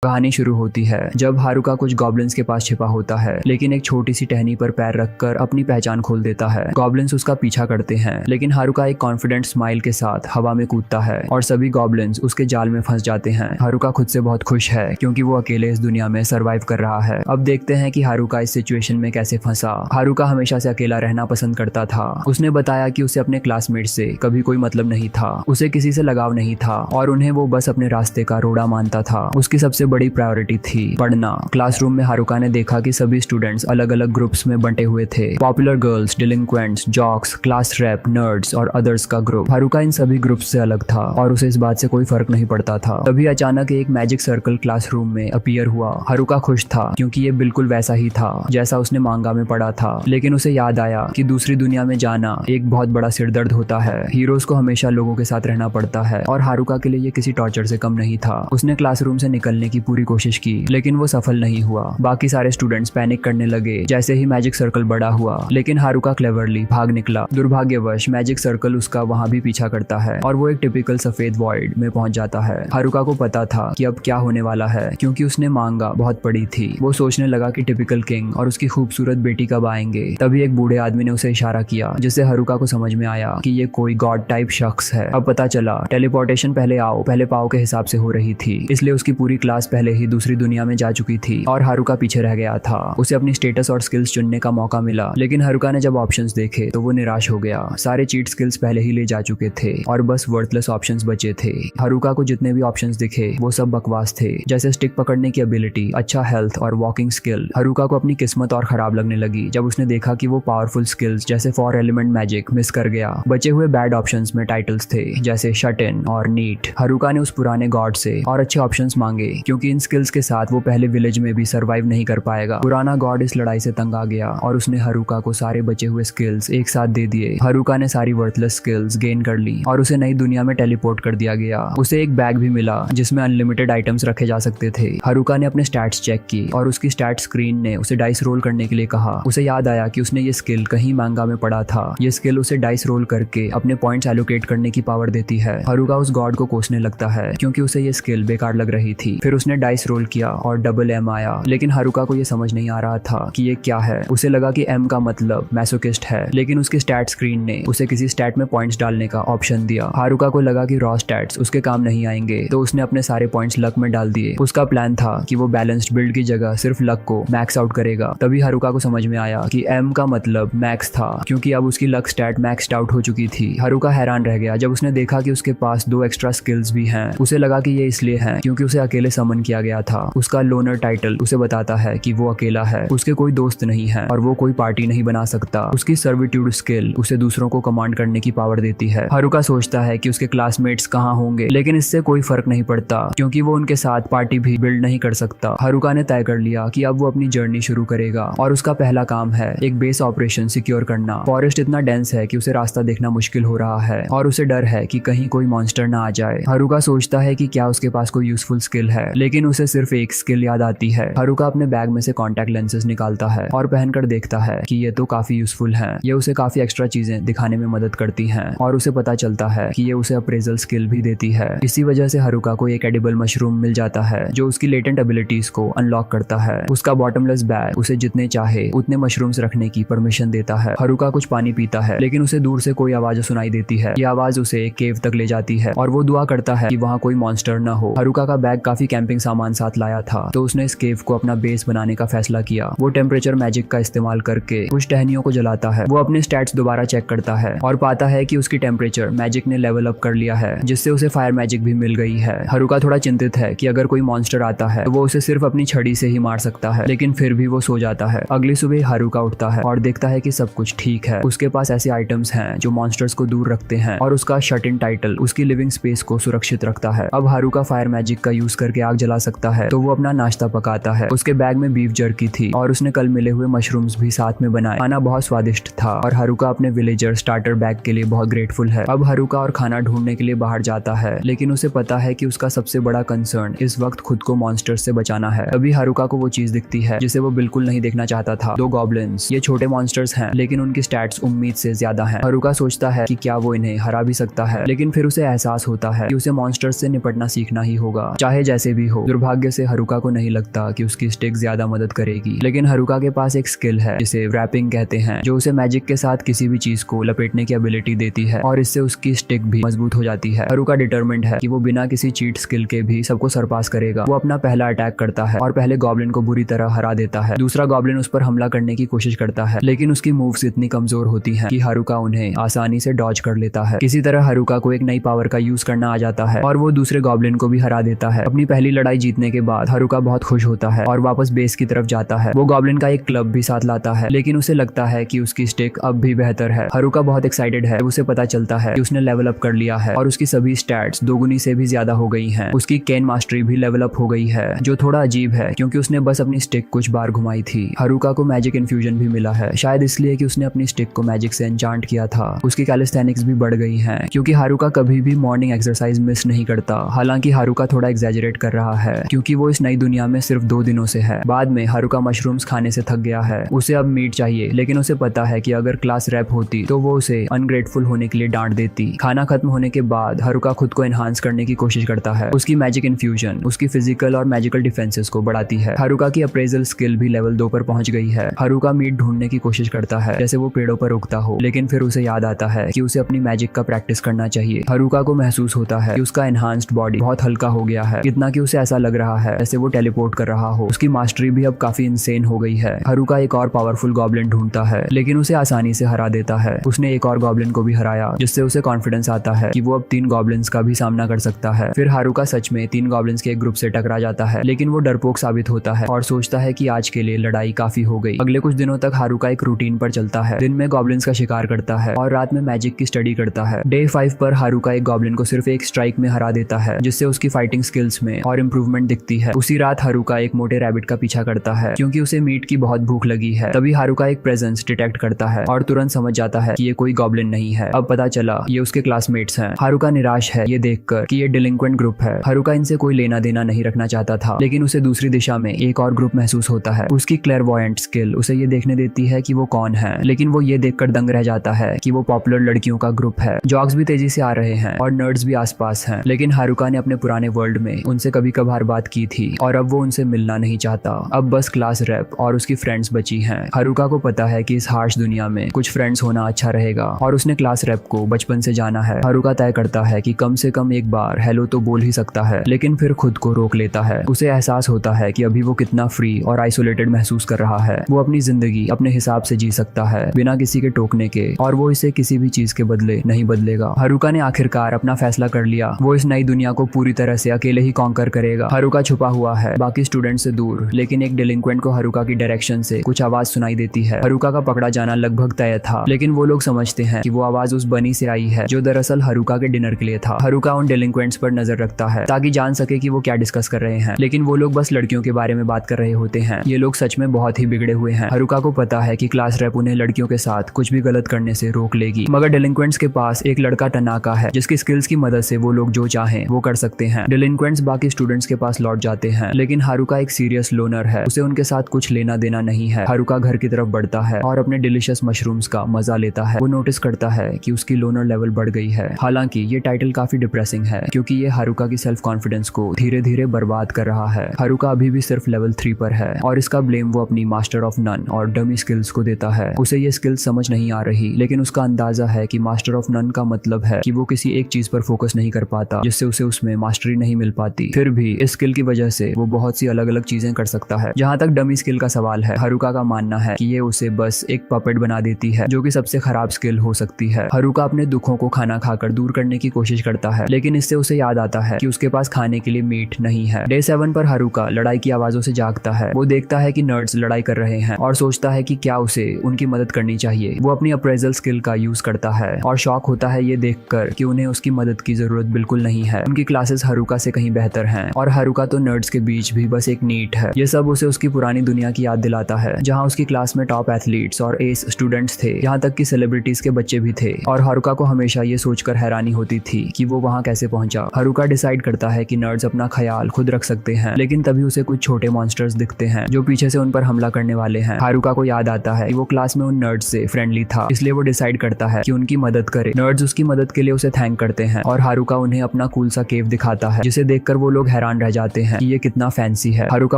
कहानी शुरू होती है जब हारुका कुछ गॉब्लिन्स के पास छिपा होता है, लेकिन एक छोटी सी टहनी पर पैर रखकर अपनी पहचान खोल देता है। गॉब्लिन्स उसका पीछा करते हैं, लेकिन हारुका एक कॉन्फिडेंट स्माइल के साथ हवा में कूदता है और सभी गॉब्लिन्स उसके जाल में फंस जाते हैं। हारुका खुद से बहुत खुश है क्योंकि वो अकेले इस दुनिया में सर्वाइव कर रहा है। अब देखते हैं कि हारुका इस सिचुएशन में कैसे फंसा। हारुका हमेशा से अकेला रहना पसंद करता था। उसने बताया कि उसे अपने क्लासमेट से कभी कोई मतलब नहीं था, उसे किसी से लगाव नहीं था और उन्हें वो बस अपने रास्ते का रोड़ा मानता था। उसकी सबसे बड़ी प्रायोरिटी थी पढ़ना। क्लासरूम में हारुका ने देखा कि सभी स्टूडेंट्स अलग अलग ग्रुप्स में बंटे हुए थे। Popular girls, delinquents, jocks, class rep, nerds और अदर्स का ग्रुप। हारुका इन सभी ग्रुप्स से अलग था और उसे इस बात से कोई फर्क नहीं पड़ता था। तभी अचानक एक मैजिक सर्कल क्लासरूम में अपीयर हुआ। हारुका खुश था क्योंकि ये बिल्कुल वैसा ही था जैसा उसने मांगा में पढ़ा था, लेकिन उसे याद आया कि दूसरी दुनिया में जाना एक बहुत बड़ा सिरदर्द होता है। हीरोज को हमेशा लोगों के साथ रहना पड़ता है और हारुका के लिए ये किसी टॉर्चर से कम नहीं था। उसने क्लासरूम से निकलने की पूरी कोशिश की, लेकिन वो सफल नहीं हुआ। बाकी सारे स्टूडेंट्स पैनिक करने लगे जैसे ही मैजिक सर्कल बड़ा हुआ, लेकिन हारुका क्लेवरली भाग निकला। दुर्भाग्यवश मैजिक सर्कल उसका वहां भी पीछा करता है और वो एक टिपिकल सफेद वॉइड में पहुंच जाता है। हारुका को पता था कि अब क्या होने वाला है क्योंकि उसने मांगा बहुत पड़ी थी। वो सोचने लगा कि टिपिकल किंग और उसकी खूबसूरत बेटी कब आएंगे। तभी एक बूढ़े आदमी ने उसे इशारा किया, जिससे हारुका को समझ में आया कि ये कोई गॉड टाइप शख्स है। अब पता चला टेलीपोर्टेशन पहले आओ पहले पाओ के हिसाब से हो रही थी, इसलिए उसकी पूरी क्लास पहले ही दूसरी दुनिया में जा चुकी थी और हारुका पीछे रह गया था। उसे अपनी स्टेटस और स्किल्स चुनने का मौका मिला, लेकिन हारुका ने जब ऑप्शंस देखे तो वो निराश हो गया। सारे चीट स्किल्स पहले ही ले जा चुके थे और बस वर्थलेस ऑप्शंस बचे थे। हारुका को जितने भी ऑप्शंस दिखे वो सब बकवास थे, जैसे स्टिक पकड़ने की एबिलिटी, अच्छा हेल्थ और वॉकिंग स्किल। हारुका को अपनी किस्मत और खराब लगने लगी जब उसने देखा कि वो पावरफुल स्किल्स जैसे 4 एलिमेंट मैजिक मिस कर गया। बचे हुए बैड ऑप्शंस में टाइटल्स थे जैसे शट इन और नीट। हारुका ने उस पुराने गॉड से और अच्छे ऑप्शंस मांगे क्योंकि इन स्किल्स के साथ वो पहले विलेज में भी सर्वाइव नहीं कर पाएगा। पुराना गॉड इस लड़ाई से तंग आ गया और उसने हारुका को सारे बचे हुए स्किल्स एक साथ दे दिए। हारुका ने सारी वर्थलेस स्किल्स गेन कर ली और उसे नई दुनिया में टेलीपोर्ट कर दिया गया। उसे एक बैग भी मिला जिसमें अनलिमिटेड आइटम्स रखे जा सकते थे। हारुका ने अपने स्टैट्स चेक की और उसकी स्टैट स्क्रीन ने उसे डाइस रोल करने के लिए कहा। उसे याद आया कि उसने ये स्किल कहीं मांगा में पढ़ा था। ये स्किल उसे डाइस रोल करके अपने पॉइंट्स एलोकेट करने की पावर देती है। हारुका उस गॉड को कोसने लगता है क्योंकि उसे ये स्किल बेकार लग रही थी। फिर उसने डाइस रोल किया और डबल एम आया, लेकिन हारुका को ये समझ नहीं आ रहा था कि ये क्या है। उसे लगा कि एम का मतलब मैसोकिस्ट है, लेकिन उसकी स्टैट स्क्रीन ने उसे किसी स्टैट में पॉइंट्स डालने का ऑप्शन दिया। हारुका को लगा कि रॉ स्टैट्स उसके काम नहीं आएंगे, तो उसने अपने सारे पॉइंट्स लक में डाल दिए। उसका प्लान था कि वो बैलेंस्ड बिल्ड की जगह सिर्फ लक को मैक्स आउट करेगा। तभी हारुका को समझ में आया कि एम का मतलब मैक्स था क्योंकि अब उसकी लक स्टैट मैक्सड आउट हो चुकी थी। हारुका हैरान रह गया जब उसने देखा कि उसके पास 2 एक्स्ट्रा स्किल्स भी हैं। उसे लगा कि ये इसलिए है क्योंकि उसे अकेले समन किया गया था। उसका लोनर टाइटल उसे बताता है कि वो अकेला है, उसके कोई दोस्त नहीं है और वो कोई पार्टी नहीं बना सकता। उसकी सर्विट्यूड स्किल उसे दूसरों को कमांड करने की पावर देती है। हारुका सोचता है कि उसके क्लासमेट्स कहाँ होंगे, लेकिन इससे कोई फर्क नहीं पड़ता क्योंकि वो उनके साथ पार्टी भी बिल्ड नहीं कर सकता। हारुका ने तय कर लिया कि अब वो अपनी जर्नी शुरू करेगा और उसका पहला काम है एक बेस ऑपरेशन सिक्योर करना। फॉरेस्ट इतना डेंस है कि उसे रास्ता देखना मुश्किल हो रहा है और उसे डर है कि कहीं कोई मॉन्स्टर ना आ जाए। हारुका सोचता है कि क्या उसके पास कोई यूजफुल स्किल है, लेकिन उसे सिर्फ एक स्किल याद आती है। हारुका अपने बैग में से कॉन्टैक्ट लेंसेज निकालता है और पहनकर देखता है कि ये तो काफी यूजफुल हैं। ये उसे काफी एक्स्ट्रा चीजें दिखाने में मदद करती हैं और उसे पता चलता है कि ये उसे अप्रेजल स्किल भी देती है। इसी वजह से हारुका को एक एडिबल मशरूम मिल जाता है जो उसकी लेटेंट एबिलिटीज को अनलॉक करता है। उसका बॉटमलेस बैग उसे जितने चाहे उतने मशरूम्स रखने की परमिशन देता है। हारुका कुछ पानी पीता है, लेकिन उसे दूर से कोई आवाज सुनाई देती है। ये आवाज उसे एक केव तक ले जाती है और वो दुआ करता है कि वहाँ कोई मॉन्स्टर न हो। हारुका का बैग काफी कैंपिंग सामान साथ लाया था, तो उसने इस केव को अपना बेस बनाने का फैसला किया। वो टेम्परेचर मैजिक का इस्तेमाल करके कुछ टहनियों को जलाता है। वो अपने स्टैट्स दोबारा चेक करता है और पाता है कि उसकी टेम्परेचर मैजिक ने लेवल अप कर लिया है, जिससे उसे फायर मैजिक भी मिल गई है। हारुका थोड़ा चिंतित है कि अगर कोई मॉन्स्टर आता है तो वो उसे सिर्फ अपनी छड़ी से ही मार सकता है, लेकिन फिर भी वो सो जाता है। अगली सुबह हारुका उठता है और देखता है कि सब कुछ ठीक है। उसके पास ऐसे आइटम्स हैं जो मॉन्स्टर्स को दूर रखते हैं और उसका शट इन टाइटल उसकी लिविंग स्पेस को सुरक्षित रखता है। अब हारुका फायर मैजिक का यूज करके आग जला सकता है, तो वो अपना नाश्ता पकाता है। उसके बैग में बीफ जर्की थी और उसने कल मिले हुए मशरूम्स भी साथ में बनाए। खाना बहुत स्वादिष्ट था और हारुका अपने विलेजर स्टार्टर बैग के लिए बहुत ग्रेटफुल है। अब हारुका और खाना ढूंढने के लिए बाहर जाता है, लेकिन उसे पता है कि उसका सबसे बड़ा कंसर्न इस वक्त खुद को मॉन्स्टर्स से बचाना है। अभी हारुका को वो चीज दिखती है जिसे वो बिल्कुल नहीं देखना चाहता था। 2 गॉब्लिन्स। ये छोटे मॉन्स्टर्स हैं, लेकिन उनकी स्टैट्स उम्मीद से ज्यादा हैं। हारुका सोचता है कि क्या वो इन्हें हरा भी सकता है, लेकिन फिर उसे एहसास होता है कि उसे मॉन्स्टर्स से निपटना सीखना ही होगा, चाहे जैसे भी भी हो, दुर्भाग्य से हारुका को नहीं लगता कि उसकी स्टिक ज्यादा मदद करेगी। लेकिन हारुका के पास एक स्किल है जिसे रैपिंग कहते हैं, जो उसे मैजिक के साथ किसी भी चीज को लपेटने की एबिलिटी देती है और इससे उसकी स्टिक भी मजबूत हो जाती है। हारुका डिटरमिन्ड है कि वो बिना किसी चीट स्किल के भी सबको सरपास करेगा। वो अपना पहला अटैक करता है और पहले गॉब्लिन को बुरी तरह हरा देता है। दूसरा गॉब्लिन उस पर हमला करने की कोशिश करता है, लेकिन उसकी मूव्स इतनी कमजोर होती हैं कि हारुका उन्हें आसानी से डॉज कर लेता है। किसी तरह हारुका को एक नई पावर का यूज करना आ जाता है और वो दूसरे गॉब्लिन को भी हरा देता है। अपनी पहली लड़ाई जीतने के बाद हारुका बहुत खुश होता है और वापस बेस की तरफ जाता है। वो गॉब्लिन का एक क्लब भी साथ लाता है, लेकिन उसे लगता है कि उसकी स्टिक अब भी बेहतर है। हारुका बहुत एक्साइटेड है। उसे पता चलता है कि उसने लेवल अप कर लिया है और उसकी सभी स्टैट्स दोगुनी से भी ज्यादा हो गई हैं। उसकी केन मास्टरी भी लेवल अप हो गई है, जो थोड़ा अजीब है क्योंकि उसने बस अपनी स्टिक कुछ बार घुमाई थी। हारुका को मैजिक इन्फ्यूजन भी मिला है, शायद इसलिए कि उसने अपनी स्टिक को मैजिक से एन्चांट किया था। उसकी कैलिस्थेनिक्स भी बढ़ गई हैं क्योंकि हारुका कभी भी मॉर्निंग एक्सरसाइज मिस नहीं करता। हालांकि हारुका थोड़ा एग्जैजरेट कर रहा है क्योंकि वो इस नई दुनिया में सिर्फ 2 दिनों से है। बाद में हारुका मशरूम्स खाने से थक गया है, उसे अब मीट चाहिए, लेकिन उसे पता है कि अगर क्लास रैप होती तो वो उसे अनग्रेटफुल होने के लिए डांट देती। खाना खत्म होने के बाद हारुका खुद को एनहांस करने की कोशिश करता है। उसकी मैजिक इन्फ्यूजन उसकी फिजिकल और मैजिकल डिफेंसेस को बढ़ाती है। हारुका की अप्रेजल स्किल भी लेवल 2 पर पहुंच गई है। हारुका मीट ढूंढने की कोशिश करता है जैसे वो पेड़ों पर उगता हो, लेकिन फिर उसे याद आता है कि उसे अपनी मैजिक का प्रैक्टिस करना चाहिए। हारुका को महसूस होता है कि उसका एनहांस्ड बॉडी बहुत हल्का हो गया है, इतना कि उसे ऐसा लग रहा है जैसे वो टेलीपोर्ट कर रहा हो। उसकी मास्टरी भी अब काफी इंसेन हो गई है। हारुका एक और पावरफुल गॉब्लिन ढूंढता है, लेकिन उसे आसानी से हरा देता है। उसने एक और गॉब्लिन को भी हराया, जिससे उसे कॉन्फिडेंस आता है कि वो अब 3 गॉब्लिन्स का भी सामना कर सकता है। फिर हारुका सच में 3 गॉब्लिन्स के एक ग्रुप से टकरा जाता है, लेकिन वो डरपोक साबित होता है और सोचता है कि आज के लिए लड़ाई काफी हो गई। अगले कुछ दिनों तक हारुका एक रूटीन पर चलता है। दिन में गॉब्लिन्स का शिकार करता है और रात में मैजिक की स्टडी करता है। डे 5 पर हारुका एक गॉब्लिन को सिर्फ एक स्ट्राइक में हरा देता है, जिससे उसकी फाइटिंग स्किल्स में और इम्प्रूवमेंट दिखती है। उसी रात हारुका एक मोटे रैबिट का पीछा करता है क्योंकि उसे मीट की बहुत भूख लगी है। तभी हारुका एक प्रेजेंस डिटेक्ट करता है और तुरंत समझ जाता है कि ये कोई गॉब्लिन नहीं है। अब पता चला ये उसके क्लासमेट्स हैं। हारुका निराश है ये देखकर कि ये डिलिंक्वेंट ग्रुप है। हारुका इनसे कोई लेना देना नहीं रखना चाहता था, लेकिन उसे दूसरी दिशा में एक और ग्रुप महसूस होता है। उसकी क्लेयरवॉयंट स्किल उसे ये देखने देती है कि वो कौन है, लेकिन वो ये देखकर दंग रह जाता है कि वो पॉपुलर लड़कियों का ग्रुप है। जॉक्स भी तेजी से आ रहे हैं और नर्ड्स भी आसपास हैं, लेकिन हारुका ने अपने पुराने वर्ल्ड में उनसे कभी कभार बात की थी और अब वो उनसे मिलना नहीं चाहता। अब बस क्लास रैप और उसकी फ्रेंड्स बची हैं। हारुका को पता है कि इस हार्श दुनिया में कुछ फ्रेंड्स होना अच्छा रहेगा और उसने क्लास रैप को बचपन से जाना है। हारुका तय करता है कि कम से कम एक बार हेलो तो बोल ही सकता है, लेकिन फिर खुद को रोक लेता है। उसे एहसास होता है कि अभी वो कितना फ्री और आइसोलेटेड महसूस कर रहा है। वो अपनी जिंदगी अपने हिसाब से जी सकता है, बिना किसी के टोकने के, और वो इसे किसी भी चीज के बदले नहीं बदलेगा। हारुका ने आखिरकार अपना फैसला कर लिया। वो इस नई दुनिया को पूरी तरह से अकेले ही कॉन्कर करेगा। हारुका छुपा हुआ है बाकी स्टूडेंट से दूर, लेकिन एक डिलिंक्वेंट को हारुका की डायरेक्शन से कुछ आवाज सुनाई देती है। हारुका का पकड़ा जाना लगभग तय था, लेकिन वो लोग समझते हैं कि वो आवाज उस बनी से आई है जो दरअसल हारुका के डिनर के लिए था। हारुका उन डिलिंक्वेंट्स पर नजर रखता है ताकि जान सके कि वो क्या डिस्कस कर रहे हैं, लेकिन वो लोग बस लड़कियों के बारे में बात कर रहे होते हैं। ये लोग सच में बहुत ही बिगड़े हुए हैं। हारुका को पता है कि क्लास रैप उन्हें लड़कियों के साथ कुछ भी गलत करने से रोक लेगी, मगर डिलिंक्वेंट्स के पास एक लड़का टनाका है जिसकी स्किल्स की मदद से वो लोग जो चाहें वो कर सकते हैं। डिलिंक्वेंट्स बाकी स्टूडेंट्स के पास लौट जाते हैं, लेकिन हारुका एक सीरियस लोनर है। उसे उनके साथ कुछ लेना देना नहीं है। हारुका घर की तरफ बढ़ता है और अपने डिलीशियस मशरूम्स का मजा लेता है। वो नोटिस करता है कि उसकी लोनर लेवल बढ़ गई है। हालांकि ये टाइटल काफी डिप्रेसिंग है क्योंकि ये हारुका की सेल्फ कॉन्फिडेंस को धीरे धीरे बर्बाद कर रहा है। हारुका अभी भी सिर्फ लेवल 3 पर है और इसका ब्लेम वो अपनी मास्टर ऑफ नन और डमी स्किल्स को देता है। उसे ये स्किल्स समझ नहीं आ रही, लेकिन उसका अंदाजा है कि मास्टर ऑफ नन का मतलब है कि वो किसी एक चीज पर फोकस नहीं कर पाता, जिससे उसे उसमें मास्टरी नहीं मिल पाती। फिर भी इस स्किल की वजह से वो बहुत सी अलग अलग चीजें कर सकता है। जहाँ तक डमी स्किल का सवाल है, हारुका का मानना है कि ये उसे बस एक पपेट बना देती है, जो कि सबसे खराब स्किल हो सकती है। हारुका अपने दुखों को खाना खाकर दूर करने की कोशिश करता है, लेकिन इससे उसे याद आता है कि उसके पास खाने के लिए मीट नहीं है। डे 7 पर हारुका लड़ाई की आवाजों से जागता है। वो देखता है कि नर्ड्स लड़ाई कर रहे हैं और सोचता है कि क्या उसे उनकी मदद करनी चाहिए। वो अपनी अप्रेजल स्किल का यूज करता है और शॉक होता है ये देखकर कि उन्हें उसकी मदद की जरूरत बिल्कुल नहीं है। उनकी क्लासेस हारुका से कहीं बेहतर हैं और हारुका तो नर्ड्स के बीच भी बस एक नीट है। ये सब उसे उसकी पुरानी दुनिया की याद दिलाता है, जहाँ उसकी क्लास में टॉप एथलीट्स और एस स्टूडेंट्स थे, यहाँ तक कि सेलिब्रिटीज के बच्चे भी थे। और हारुका को हमेशा ये सोचकर हैरानी होती थी कि वो वहाँ कैसे पहुंचा। हारुका डिसाइड करता है कि नर्ड्स अपना ख्याल खुद रख सकते हैं, लेकिन तभी उसे कुछ छोटे मॉन्स्टर्स दिखते हैं जो पीछे से उन पर हमला करने वाले हैं। हारुका को याद आता है कि वो क्लास में उन नर्ड्स से फ्रेंडली था, इसलिए वो डिसाइड करता है कि उनकी मदद करे। नर्ड्स उसकी मदद के लिए उसे थैंक करते हैं और हारुका उन्हें अपना कूल सा केव दिखाता है, जिसे देखकर वो लोग हैरान रह जाते हैं कि ये कितना फैंसी है। हारुका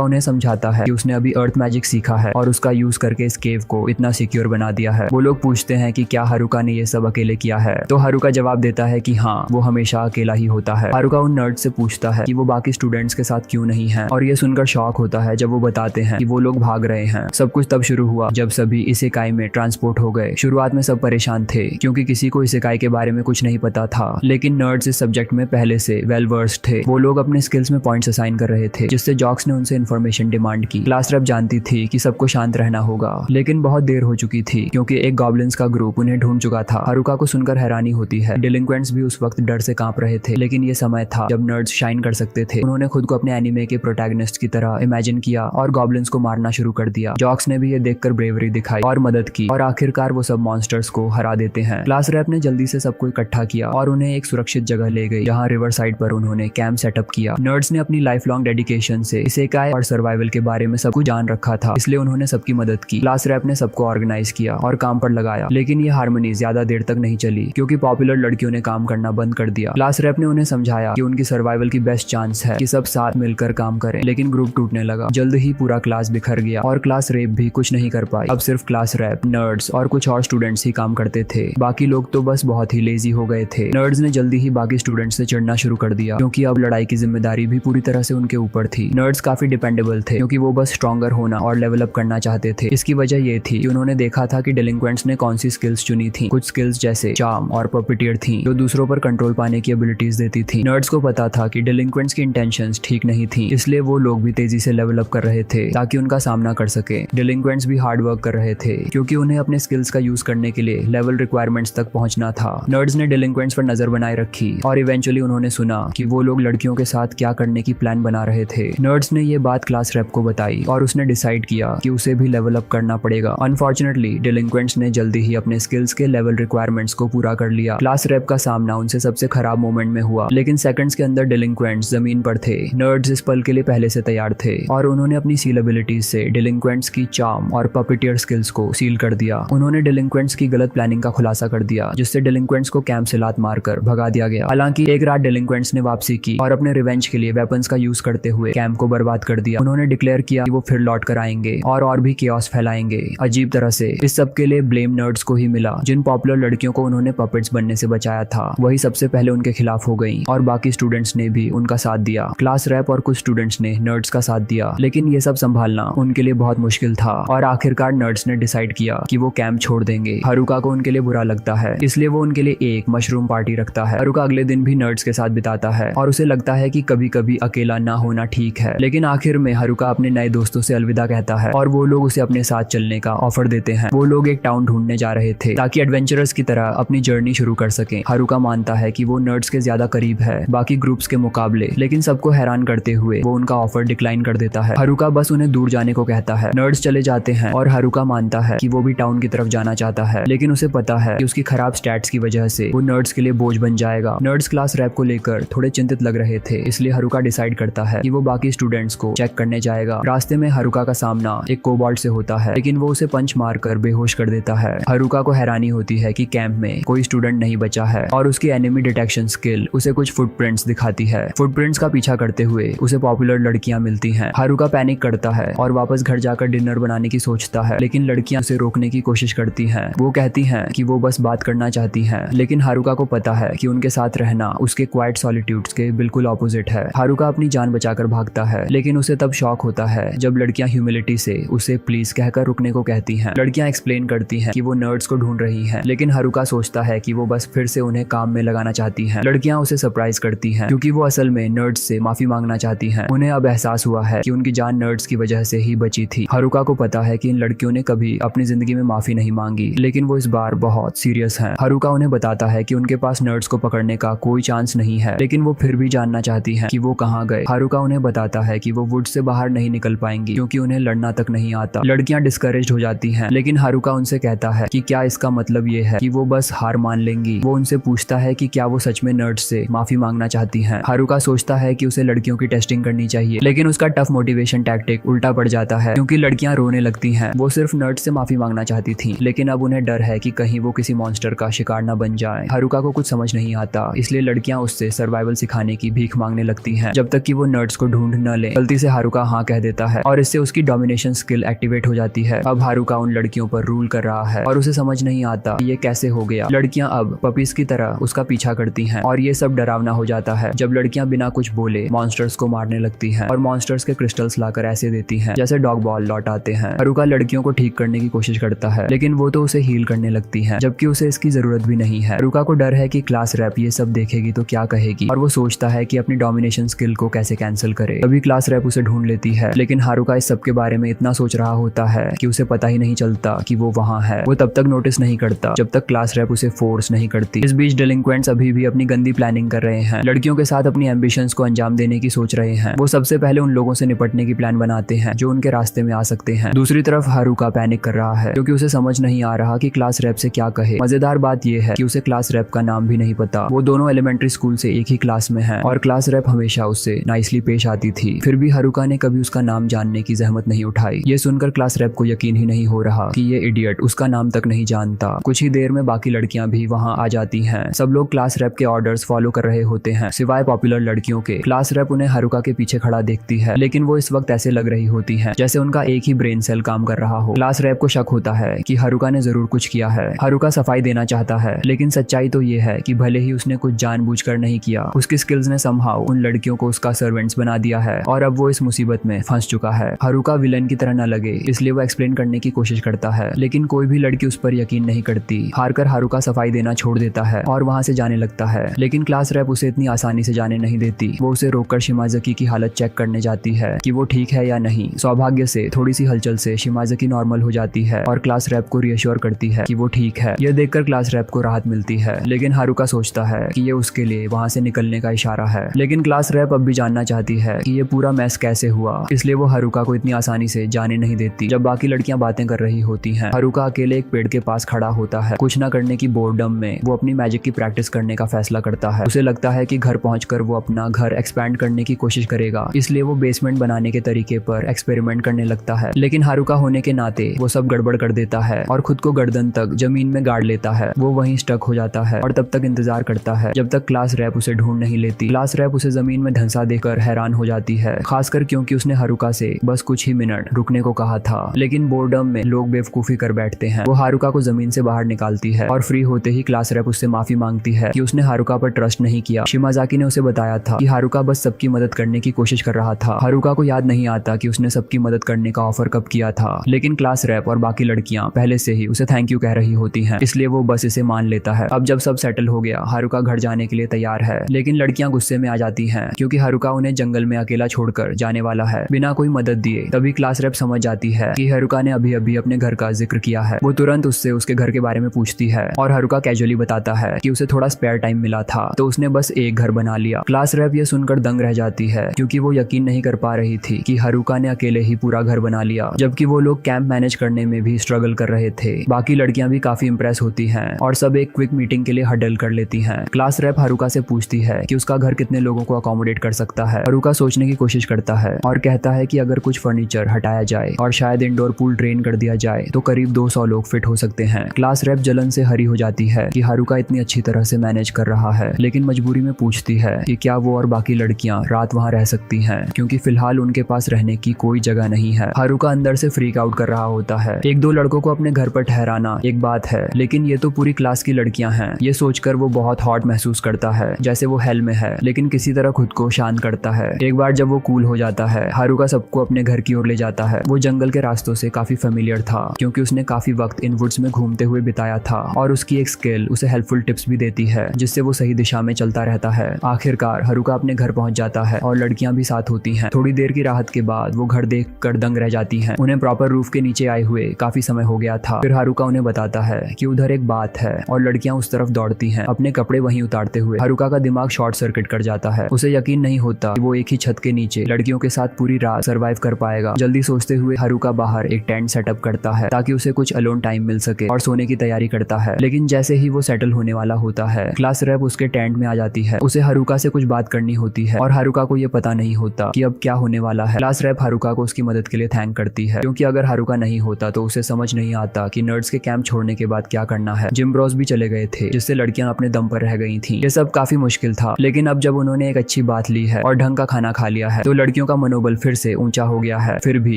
उन्हें समझाता है कि उसने अभी अर्थ मैजिक सीखा है और उसका यूज करके इस केव को इतना सिक्योर बना दिया है। वो लोग पूछते हैं कि क्या हारुका ने ये सब अकेले किया है, तो हारुका जवाब देता है कि हाँ, वो हमेशा अकेला ही होता है। हारुका उन नर्ड से पूछता है कि वो बाकी स्टूडेंट्स के साथ क्यों नहीं है, और ये सुनकर शॉक होता है जब वो बताते हैं कि वो लोग भाग रहे हैं। सब कुछ तब शुरू हुआ जब सभी इस इकाई में ट्रांसपोर्ट हो गए। शुरुआत में सब परेशान थे क्योंकि किसी को इस इकाई के बारे में कुछ नहीं पता था, लेकिन नर्ड्स इस सब्जेक्ट में पहले से वेल वर्स्ड थे। वो लोग अपने स्किल्स में पॉइंट्स असाइन कर रहे थे, जिससे जॉक्स ने उनसे इन्फॉर्मेशन डिमांड की। क्लास रेप जानती थी कि सबको शांत रहना होगा, लेकिन बहुत देर हो चुकी थी क्योंकि एक गॉब्लिन्स का ग्रुप उन्हें ढूंढ चुका था। हारुका को सुनकर हैरानी होती है। डिलिंक्वेंट्स भी उस वक्त डर से कांप रहे थे, लेकिन ये समय था जब नर्ड्स शाइन कर सकते थे। उन्होंने खुद को अपने एनिमे के प्रोटैगनिस्ट की तरह इमेजिन किया और गॉब्लिन्स को मारना शुरू कर दिया। जॉक्स ने भी ये देखकर ब्रेवरी दिखाई और मदद की, और आखिरकार वो सब मॉन्स्टर्स को हरा देते हैं। क्लास रैप ने जल्दी से सबको इकट्ठा किया और उन्हें एक सुरक्षित जगह ले गई, जहाँ रिवर साइड पर उन्होंने कैंप सेटअप किया। नर्ड्स ने अपनी लाइफ लॉन्ग डेडिकेशन से इस इकाई और सर्वाइवल के बारे में सब कुछ जान रखा था, इसलिए उन्होंने सबकी मदद की। क्लास रैप ने सबको ऑर्गेनाइज किया और काम पर लगाया, लेकिन ये हार्मनी ज्यादा देर तक नहीं चली क्योंकि पॉपुलर लड़कियों ने काम करना बंद कर दिया। क्लास रैप ने उन्हें समझाया कि उनकी सर्वाइवल की बेस्ट चांस है कि सब साथ मिलकर काम करें, लेकिन ग्रुप टूटने लगा। जल्द ही पूरा क्लास बिखर गया और क्लास रेप भी कुछ नहीं कर पाई। अब सिर्फ क्लास रैप, नर्ड्स और कुछ और स्टूडेंट्स ही काम करते थे। बाकी लोग तो बस बहुत ही लेजी हो गए थे। नर्ड्स ने जल्दी ही बाकी स्टूडेंट्स से चिढ़ना शुरू कर दिया क्योंकि अब लड़ाई की जिम्मेदारी भी पूरी तरह से उनके ऊपर थी। नर्ड्स काफी डिपेंडेबल थे क्योंकि वो बस स्ट्रॉन्गर होना और लेवल अप करना चाहते थे। इसकी वजह ये थी कि उन्होंने देखा था कि डिलिंक्वेंट्स ने कौन सी स्किल्स चुनी थी। कुछ स्किल्स जैसे चार्म और पपिटियर थी जो दूसरों पर कंट्रोल पाने की एबिलिटीज देती थी। नर्ड्स को पता था कि डिलिंक्वेंट्स की इंटेंशंस ठीक नहीं थी, इसलिए वो लोग भी तेजी से लेवल अप कर रहे थे ताकि उनका सामना कर सके। डिलिंक्वेंट्स भी हार्ड वर्क कर रहे थे क्योंकि उन्हें अपने स्किल्स का यूज करने के लिए लेवल रिक्वायरमेंट्स तक पहुंचना था। नर्ड्स ने डिलिंक्वेंट्स पर नजर बनाए रखी और इवेंचुअली उन्होंने सुना कि वो लोग लड़कियों के साथ क्या करने की प्लान बना रहे थे। नर्ड्स ने ये बात क्लास रैप को बताई और उसने डिसाइड किया कि उसे भी लेवल अप करना पड़ेगा। अनफॉर्चुनेटली डिलिंक्वेंट्स ने जल्दी ही अपने स्किल्स के लेवल रिक्वायरमेंट्स को पूरा कर लिया। क्लास रैप का सामना उनसे सबसे खराब मोमेंट में हुआ, लेकिन सेकंड्स के अंदर डिलिंक्वेंट्स जमीन पर थे। नर्ड्स इस पल के लिए पहले से तैयार थे और उन्होंने अपनी सील एबिलिटीज से डिलिंक्वेंट्स की चार्म और पपिटियर स्किल्स को सील कर दिया। उन्होंने डिलिंक्वेंट्स की गलत प्लानिंग का खुलासा कर दिया, जिससे डिलिंक्वेंट्स को कैंप से लात मारकर भगा दिया गया। हालांकि एक रात डिलिंक्वेंट्स ने वापसी की और अपने रिवेंज के लिए वेपन्स का यूज करते हुए कैंप को बर्बाद कर दिया। उन्होंने डिक्लेयर किया कि वो फिर लौट कर आएंगे और भी केओस फैलाएंगे। अजीब तरह से इस सब के लिए ब्लेम नर्ड्स को ही मिला। जिन पॉपुलर लड़कियों को उन्होंने पपेट्स बनने से बचाया था, वही सबसे पहले उनके खिलाफ हो गई और बाकी स्टूडेंट्स ने भी उनका साथ दिया। क्लास रैप और कुछ स्टूडेंट्स ने नर्ड्स का साथ दिया, लेकिन ये सब संभालना उनके लिए बहुत मुश्किल था और आखिरकार नर्ड्स ने डिसाइड किया कि वो कैंप छोड़ देंगे। हारुका को उनके लिए बुरा लगता है, इसलिए वो उनके लिए एक मशरूम पार्टी रखता है। हारुका अगले दिन भी नर्ड्स के साथ बिताता है और उसे लगता है कि कभी कभी अकेला ना होना ठीक है, लेकिन आखिर में हारुका अपने नए दोस्तों से अलविदा कहता है और वो लोग उसे अपने साथ चलने का ऑफर देते हैं। वो लोग एक टाउन ढूंढने जा रहे थे ताकि एडवेंचरर्स की तरह अपनी जर्नी शुरू कर सकें। हारुका मानता है कि वो नर्ड्स के ज्यादा करीब है बाकी ग्रुप्स के मुकाबले, लेकिन सबको हैरान करते हुए वो उनका ऑफर डिक्लाइन कर देता है। हारुका बस उन्हें दूर जाने को कहता है। नर्ड्स चले जाते हैं और हारुका मानता है कि वो भी टाउन की तरफ जाना चाहता है, लेकिन उसे पता है कि उसकी खराब स्टैट्स की वजह से वो नर्ड्स के लिए बोझ बन जाएगा। नर्ड्स क्लास रैप को लेकर थोड़े चिंतित लग रहे थे, इसलिए हारुका डिसाइड करता है कि वो बाकी स्टूडेंट्स को चेक करने जाएगा। रास्ते में हारुका का सामना एक कोबाल्ट से होता है, लेकिन वो उसे पंच मारकर बेहोश कर देता है। हारुका को हैरानी होती है कि कैंप में कोई स्टूडेंट नहीं बचा है और उसकी एनिमी डिटेक्शन स्किल उसे कुछ फुटप्रिंट्स दिखाती है। फुटप्रिंट्स का पीछा करते हुए उसे पॉपुलर लड़कियां मिलती हैं। हारुका पैनिक करता है और वापस घर जाकर डिनर बनाने की सोचता है, लेकिन लड़कियां उसे रोकने की कोशिश करती हैं। वो कहती हैं कि वो बस बात करना चाहती हैं, लेकिन हारुका को पता है कि उनके साथ रहना उसके क्वाइट सॉलिट्यूड्स के बिल्कुल ऑपोजिट है। हारुका अपनी जान बचाकर भागता है, लेकिन उसे तब शॉक होता है जब लड़कियां ह्यूमिलिटी से उसे प्लीज कहकर रुकने को कहती हैं। लड़कियां एक्सप्लेन करती हैं कि वो नर्ड्स को ढूंढ रही हैं, लेकिन हारुका सोचता है कि वो बस फिर से उन्हें काम में लगाना चाहती हैं। लड़कियां उसे सरप्राइज करती हैं क्योंकि वो असल में नर्ड्स से माफी मांगना चाहती हैं। उन्हें अब एहसास हुआ है कि उनकी जान नर्ड्स की वजह से ही बची थी। हारुका को पता है कि इन लड़कियों ने कभी अपनी जिंदगी में माफी नहीं मांगी, लेकिन वो इस बार बहुत सीरियस हैं। हारुका उन्हें बताता है कि उनके पास नर्ड्स को पकड़ने का कोई चांस नहीं है, लेकिन वो फिर भी जानना चाहती हैं कि वो कहाँ गए। हारुका उन्हें बताता है कि वो वुड से बाहर नहीं निकल पाएंगी क्योंकि उन्हें लड़ना तक नहीं आता। लड़कियां डिस्करेज्ड हो जाती हैं, लेकिन हारुका उनसे कहता है कि क्या इसका मतलब ये है कि वो बस हार मान लेंगी। वो उनसे पूछता है कि क्या वो सच में नर्ड्स से माफी मांगना चाहती हैं। हारुका सोचता है कि उसे लड़कियों की टेस्टिंग करनी चाहिए, लेकिन उसका टफ मोटिवेशन टैक्टिक उल्टा पड़ जाता है क्योंकि लड़कियां रोने लगती हैं। वो सिर्फ नर्ड्स से माफी मांगना चाहती थी, लेकिन अब उन्हें डर है कि कहीं वो किसी मॉन्स्टर का शिकार न बन जाए। हारुका को कुछ समझ नहीं आता, इसलिए लड़कियां उससे सर्वाइवल सिखाने की भीख मांगने लगती होती हैं जब तक कि वो नर्ड्स को ढूंढ न ले। गलती से हारुका हाँ कह देता है और इससे उसकी डोमिनेशन स्किल एक्टिवेट हो जाती है। अब हारुका उन लड़कियों पर रूल कर रहा है और उसे समझ नहीं आता कि ये कैसे हो गया। लड़कियां अब पपीज की तरह उसका पीछा करती हैं और ये सब डरावना हो जाता है जब लड़कियां बिना कुछ बोले मॉन्स्टर्स को मारने लगती हैं और मॉन्स्टर्स के क्रिस्टल्स लाकर ऐसे देती हैं जैसे डॉग बॉल लौट आते हैं। हारुका लड़कियों को ठीक करने की कोशिश करता है लेकिन वो तो उसे हील करने लगती हैं जबकि उसे इसकी जरूरत भी नहीं है। हारुका को डर है कि क्लास रैप ये सब देखेगी तो क्या कहेगी और वो सोचता है कि अपनी डोमिनेशन स्किल को कैसे कैंसिल करे। तभी क्लास रैप उसे ढूंढ लेती है लेकिन हारुका इस सब के बारे में इतना सोच रहा होता है कि उसे पता ही नहीं चलता कि वो वहाँ है। वो तब तक नोटिस नहीं करता जब तक क्लास रैप उसे फोर्स नहीं करती। इस बीच डेलिंक्वेंट्स अभी भी अपनी गंदी प्लानिंग कर रहे हैं, लड़कियों के साथ अपनी एम्बिशंस को अंजाम देने की सोच रहे हैं। वो सबसे पहले उन लोगों से निपटने की प्लान बनाते हैं जो उनके रास्ते में आ सकते हैं। दूसरी तरफ हारुका पैनिक कर रहा है क्योंकि उसे समझ नहीं आ रहा कि क्लास रैप से क्या कहे। मजेदार बात यह है कि उसे क्लास रैप का नाम भी नहीं पता। वो दोनों एलिमेंट्री स्कूल से एक ही क्लास में हैं और क्लास रैप हमेशा उससे नाइसली पेश आती थी। फिर भी हारुका ने कभी उसका नाम जानने की जहमत नहीं उठाई। ये सुनकर क्लास रैप को यकीन ही नहीं हो रहा कि ये इडियट उसका नाम तक नहीं जानता। कुछ ही देर में बाकी लड़कियां भी वहां आ जाती हैं। सब लोग क्लास रैप के ऑर्डर्स फॉलो कर रहे होते हैं सिवाय पॉपुलर लड़कियों के। क्लास रैप उन्हें हारुका के पीछे खड़ा देखती है लेकिन वो इस वक्त ऐसे लग रही होती हैं जैसे उनका एक ही ब्रेन सेल काम कर रहा हो। क्लास रैप को शक होता है कि हारुका ने जरूर कुछ किया है। हारुका सफाई देना चाहता है लेकिन सच्चाई तो ये है कि भले ही उसने कुछ जानबूझकर नहीं किया, उसकी स्किल्स ने समहाउ उन लड़कियों को उसका सर्वेंट्स बना दिया है और अब वो इस मुसीबत में फंस चुका है। हारुका विलन की तरह न लगे इसलिए वो एक्सप्लेन करने की कोशिश करता है लेकिन कोई भी लड़की उस पर यकीन नहीं करती। हारकर हारुका सफाई देना छोड़ देता है और वहां से जाने लगता है लेकिन क्लास रैप उसे इतनी आसानी से जाने नहीं देती। वो उसे रोककर शिमाज़की की हालत चेक करने जाती है कि वो ठीक है या नहीं। सौभाग्य से थोड़ी सी हलचल से शिमाज़की नॉर्मल हो जाती है और क्लास रैप को रिएश्योर करती है कि वो ठीक है। यह देखकर क्लास रैप को राहत मिलती है लेकिन हारुका सोचता है कि ये उसके लिए वहां से निकलने का इशारा है। लेकिन क्लास रैप अब भी जानना चाहती है कि ये पूरा मैस कैसे हुआ, इसलिए वो हारुका को इतनी आसानी से जाने नहीं देती। जब बाकी लड़कियां बातें कर रही होती हैं, हारुका अकेले एक पेड़ के पास खड़ा होता है। कुछ न करने की बोर्डम में वो अपनी मैजिक की प्रैक्टिस करने का फैसला करता है। उसे लगता है कि घर पहुंचकर वो अपना घर एक्सपैंड करने की कोशिश करेगा, इसलिए वो बेसमेंट बनाने के तरीके पर एक्सपेरिमेंट करने लगता है। लेकिन हारुका होने के नाते वो सब गड़बड़ कर देता है और खुद को गर्दन तक जमीन में गाड़ लेता है। वो वहीं स्टक हो जाता है और तब तक इंतजार करता है जब तक क्लास रैप उसे ढूंढ नहीं लेती। क्लास रैप उसे जमीन में धंसा देकर हैरान हो जाती है, खासकर क्योंकि उसने हारुका से बस कुछ ही मिनट रुकने को कहा था। लेकिन बोर्डम में लोग बेवकूफी कर बैठते हैं। वो हारुका को जमीन से बाहर निकालती है और फ्री होते ही क्लास रैप उससे माफी मांगती है कि उसने हारुका पर ट्रस्ट नहीं किया। शिमाज़की ने उसे बताया था कि हारुका बस सबकी मदद करने की कोशिश कर रहा था। हारुका को याद नहीं आता कि उसने सबकी मदद करने का ऑफर कब किया था, लेकिन क्लास रैप और बाकी लड़कियां पहले से ही उसे थैंक यू कह रही होती हैं, इसलिए वो बस इसे मान लेता है। अब जब सब सेटल हो गया, हारुका घर जाने के लिए तैयार है लेकिन लड़कियां गुस्से में आ जाती हैं क्योंकि हारुका उन्हें जंगल में अकेला छोड़कर जाने वाला है बिना कोई मदद दिए। तभी क्लास रैप समझ जाती है कि हारुका ने अभी अभी अपने घर का जिक्र किया है। वो तुरंत उससे उसके घर के बारे में पूछती है और हारुका कैजुअली बताता है कि उसे थोड़ा स्पेयर टाइम मिला था तो उसने बस एक घर बना लिया। क्लास रैप ये सुनकर दंग रह जाती है क्योंकि वो यकीन नहीं कर पा रही थी कि हारुका ने अकेले ही पूरा घर बना लिया, जबकि वो लोग कैंप मैनेज करने में भी स्ट्रगल कर रहे थे। बाकी लड़कियां भी काफी इंप्रेस होती हैं और सब एक क्विक मीटिंग के लिए हडल कर लेती हैं। क्लास रैप हारुका से पूछती है कि उसका घर कितने लोगों को अकोमोडेट कर सकता है। हारुका सोचने की कोशिश करता है और कहता है कि अगर कुछ फर्नीचर हटाया जाए और शायद इंडोर पूल ड्रेन कर दिया जाए तो करीब 200 लोग फिट हो सकते हैं। क्लास रैप जलन से हरी हो जाती है कि हारुका इतनी अच्छी तरह से मैनेज कर रहा है, लेकिन मजबूरी में पूछती है कि क्या वो और बाकी लड़कियां रात वहां रह सकती हैं, क्योंकि फिलहाल उनके पास रहने की कोई जगह नहीं है। हारुका अंदर से फ्रीक आउट कर रहा होता है। एक दो लड़कों को अपने घर पर ठहराना एक बात है, लेकिन ये तो पूरी क्लास की लड़कियां हैं। ये सोचकर वो बहुत हॉट महसूस करता है, जैसे वो हेल में है, लेकिन किसी तरह खुद को शांत करता है। एक बार जब वो कूल हो जाता है, हारुका सबको अपने घर की ओर ले जाता है। वो जंगल के रास्तों से काफी फेमिलियर था क्योंकि उसने काफी वक्त इन वुड्स में घूमते हुए बिताया था और उसकी एक स्किल उसे हेल्पफुल टिप्स भी देती है जिससे वो सही दिशा में चलता रहता है। आखिरकार हारुका अपने घर पहुंच जाता है और लड़कियां भी साथ होती हैं। थोड़ी देर की राहत के बाद वो घर देखकर दंग रह जाती हैं। उन्हें प्रॉपर रूफ के नीचे आए हुए काफी समय हो गया था। फिर हारुका उन्हें बताता है कि उधर एक बात है और लड़कियां उस तरफ दौड़ती हैं, अपने कपड़े वहीं उतारते हुए। हारुका का दिमाग शॉर्ट सर्किट कर जाता है। उसे यकीन नहीं होता कि वो एक ही छत के नीचे लड़कियों के साथ पूरी रात सर्वाइव कर पाएगा। जल्दी सोचते हुए हारुका बाहर एक टेंट सेटअप करता है ताकि उसे कुछ अलोन टाइम मिल सके और सोने की तैयारी करता है। लेकिन जैसे ही वो सेटल होने वाला होता है, क्लास रैप उसके टेंट में आ जाती है। उसे हारुका से कुछ बात करनी होती है और हारुका को ये पता नहीं होता कि अब क्या होने वाला है। क्लास रैप हारुका को उसकी मदद के लिए थैंक करती है क्योंकि अगर हारुका नहीं होता तो उसे समझ नहीं आता कि नर्ड्स के कैंप छोड़ने के बाद क्या करना है। जिम ब्रोस भी चले गए थे जिससे लड़कियां अपने दम पर रह गई थी। ये सब काफी मुश्किल था, लेकिन अब जब उन्होंने एक अच्छी अच्छी बात ली है और ढंग का खाना खा लिया है तो लड़कियों का मनोबल फिर से ऊंचा हो गया है। फिर भी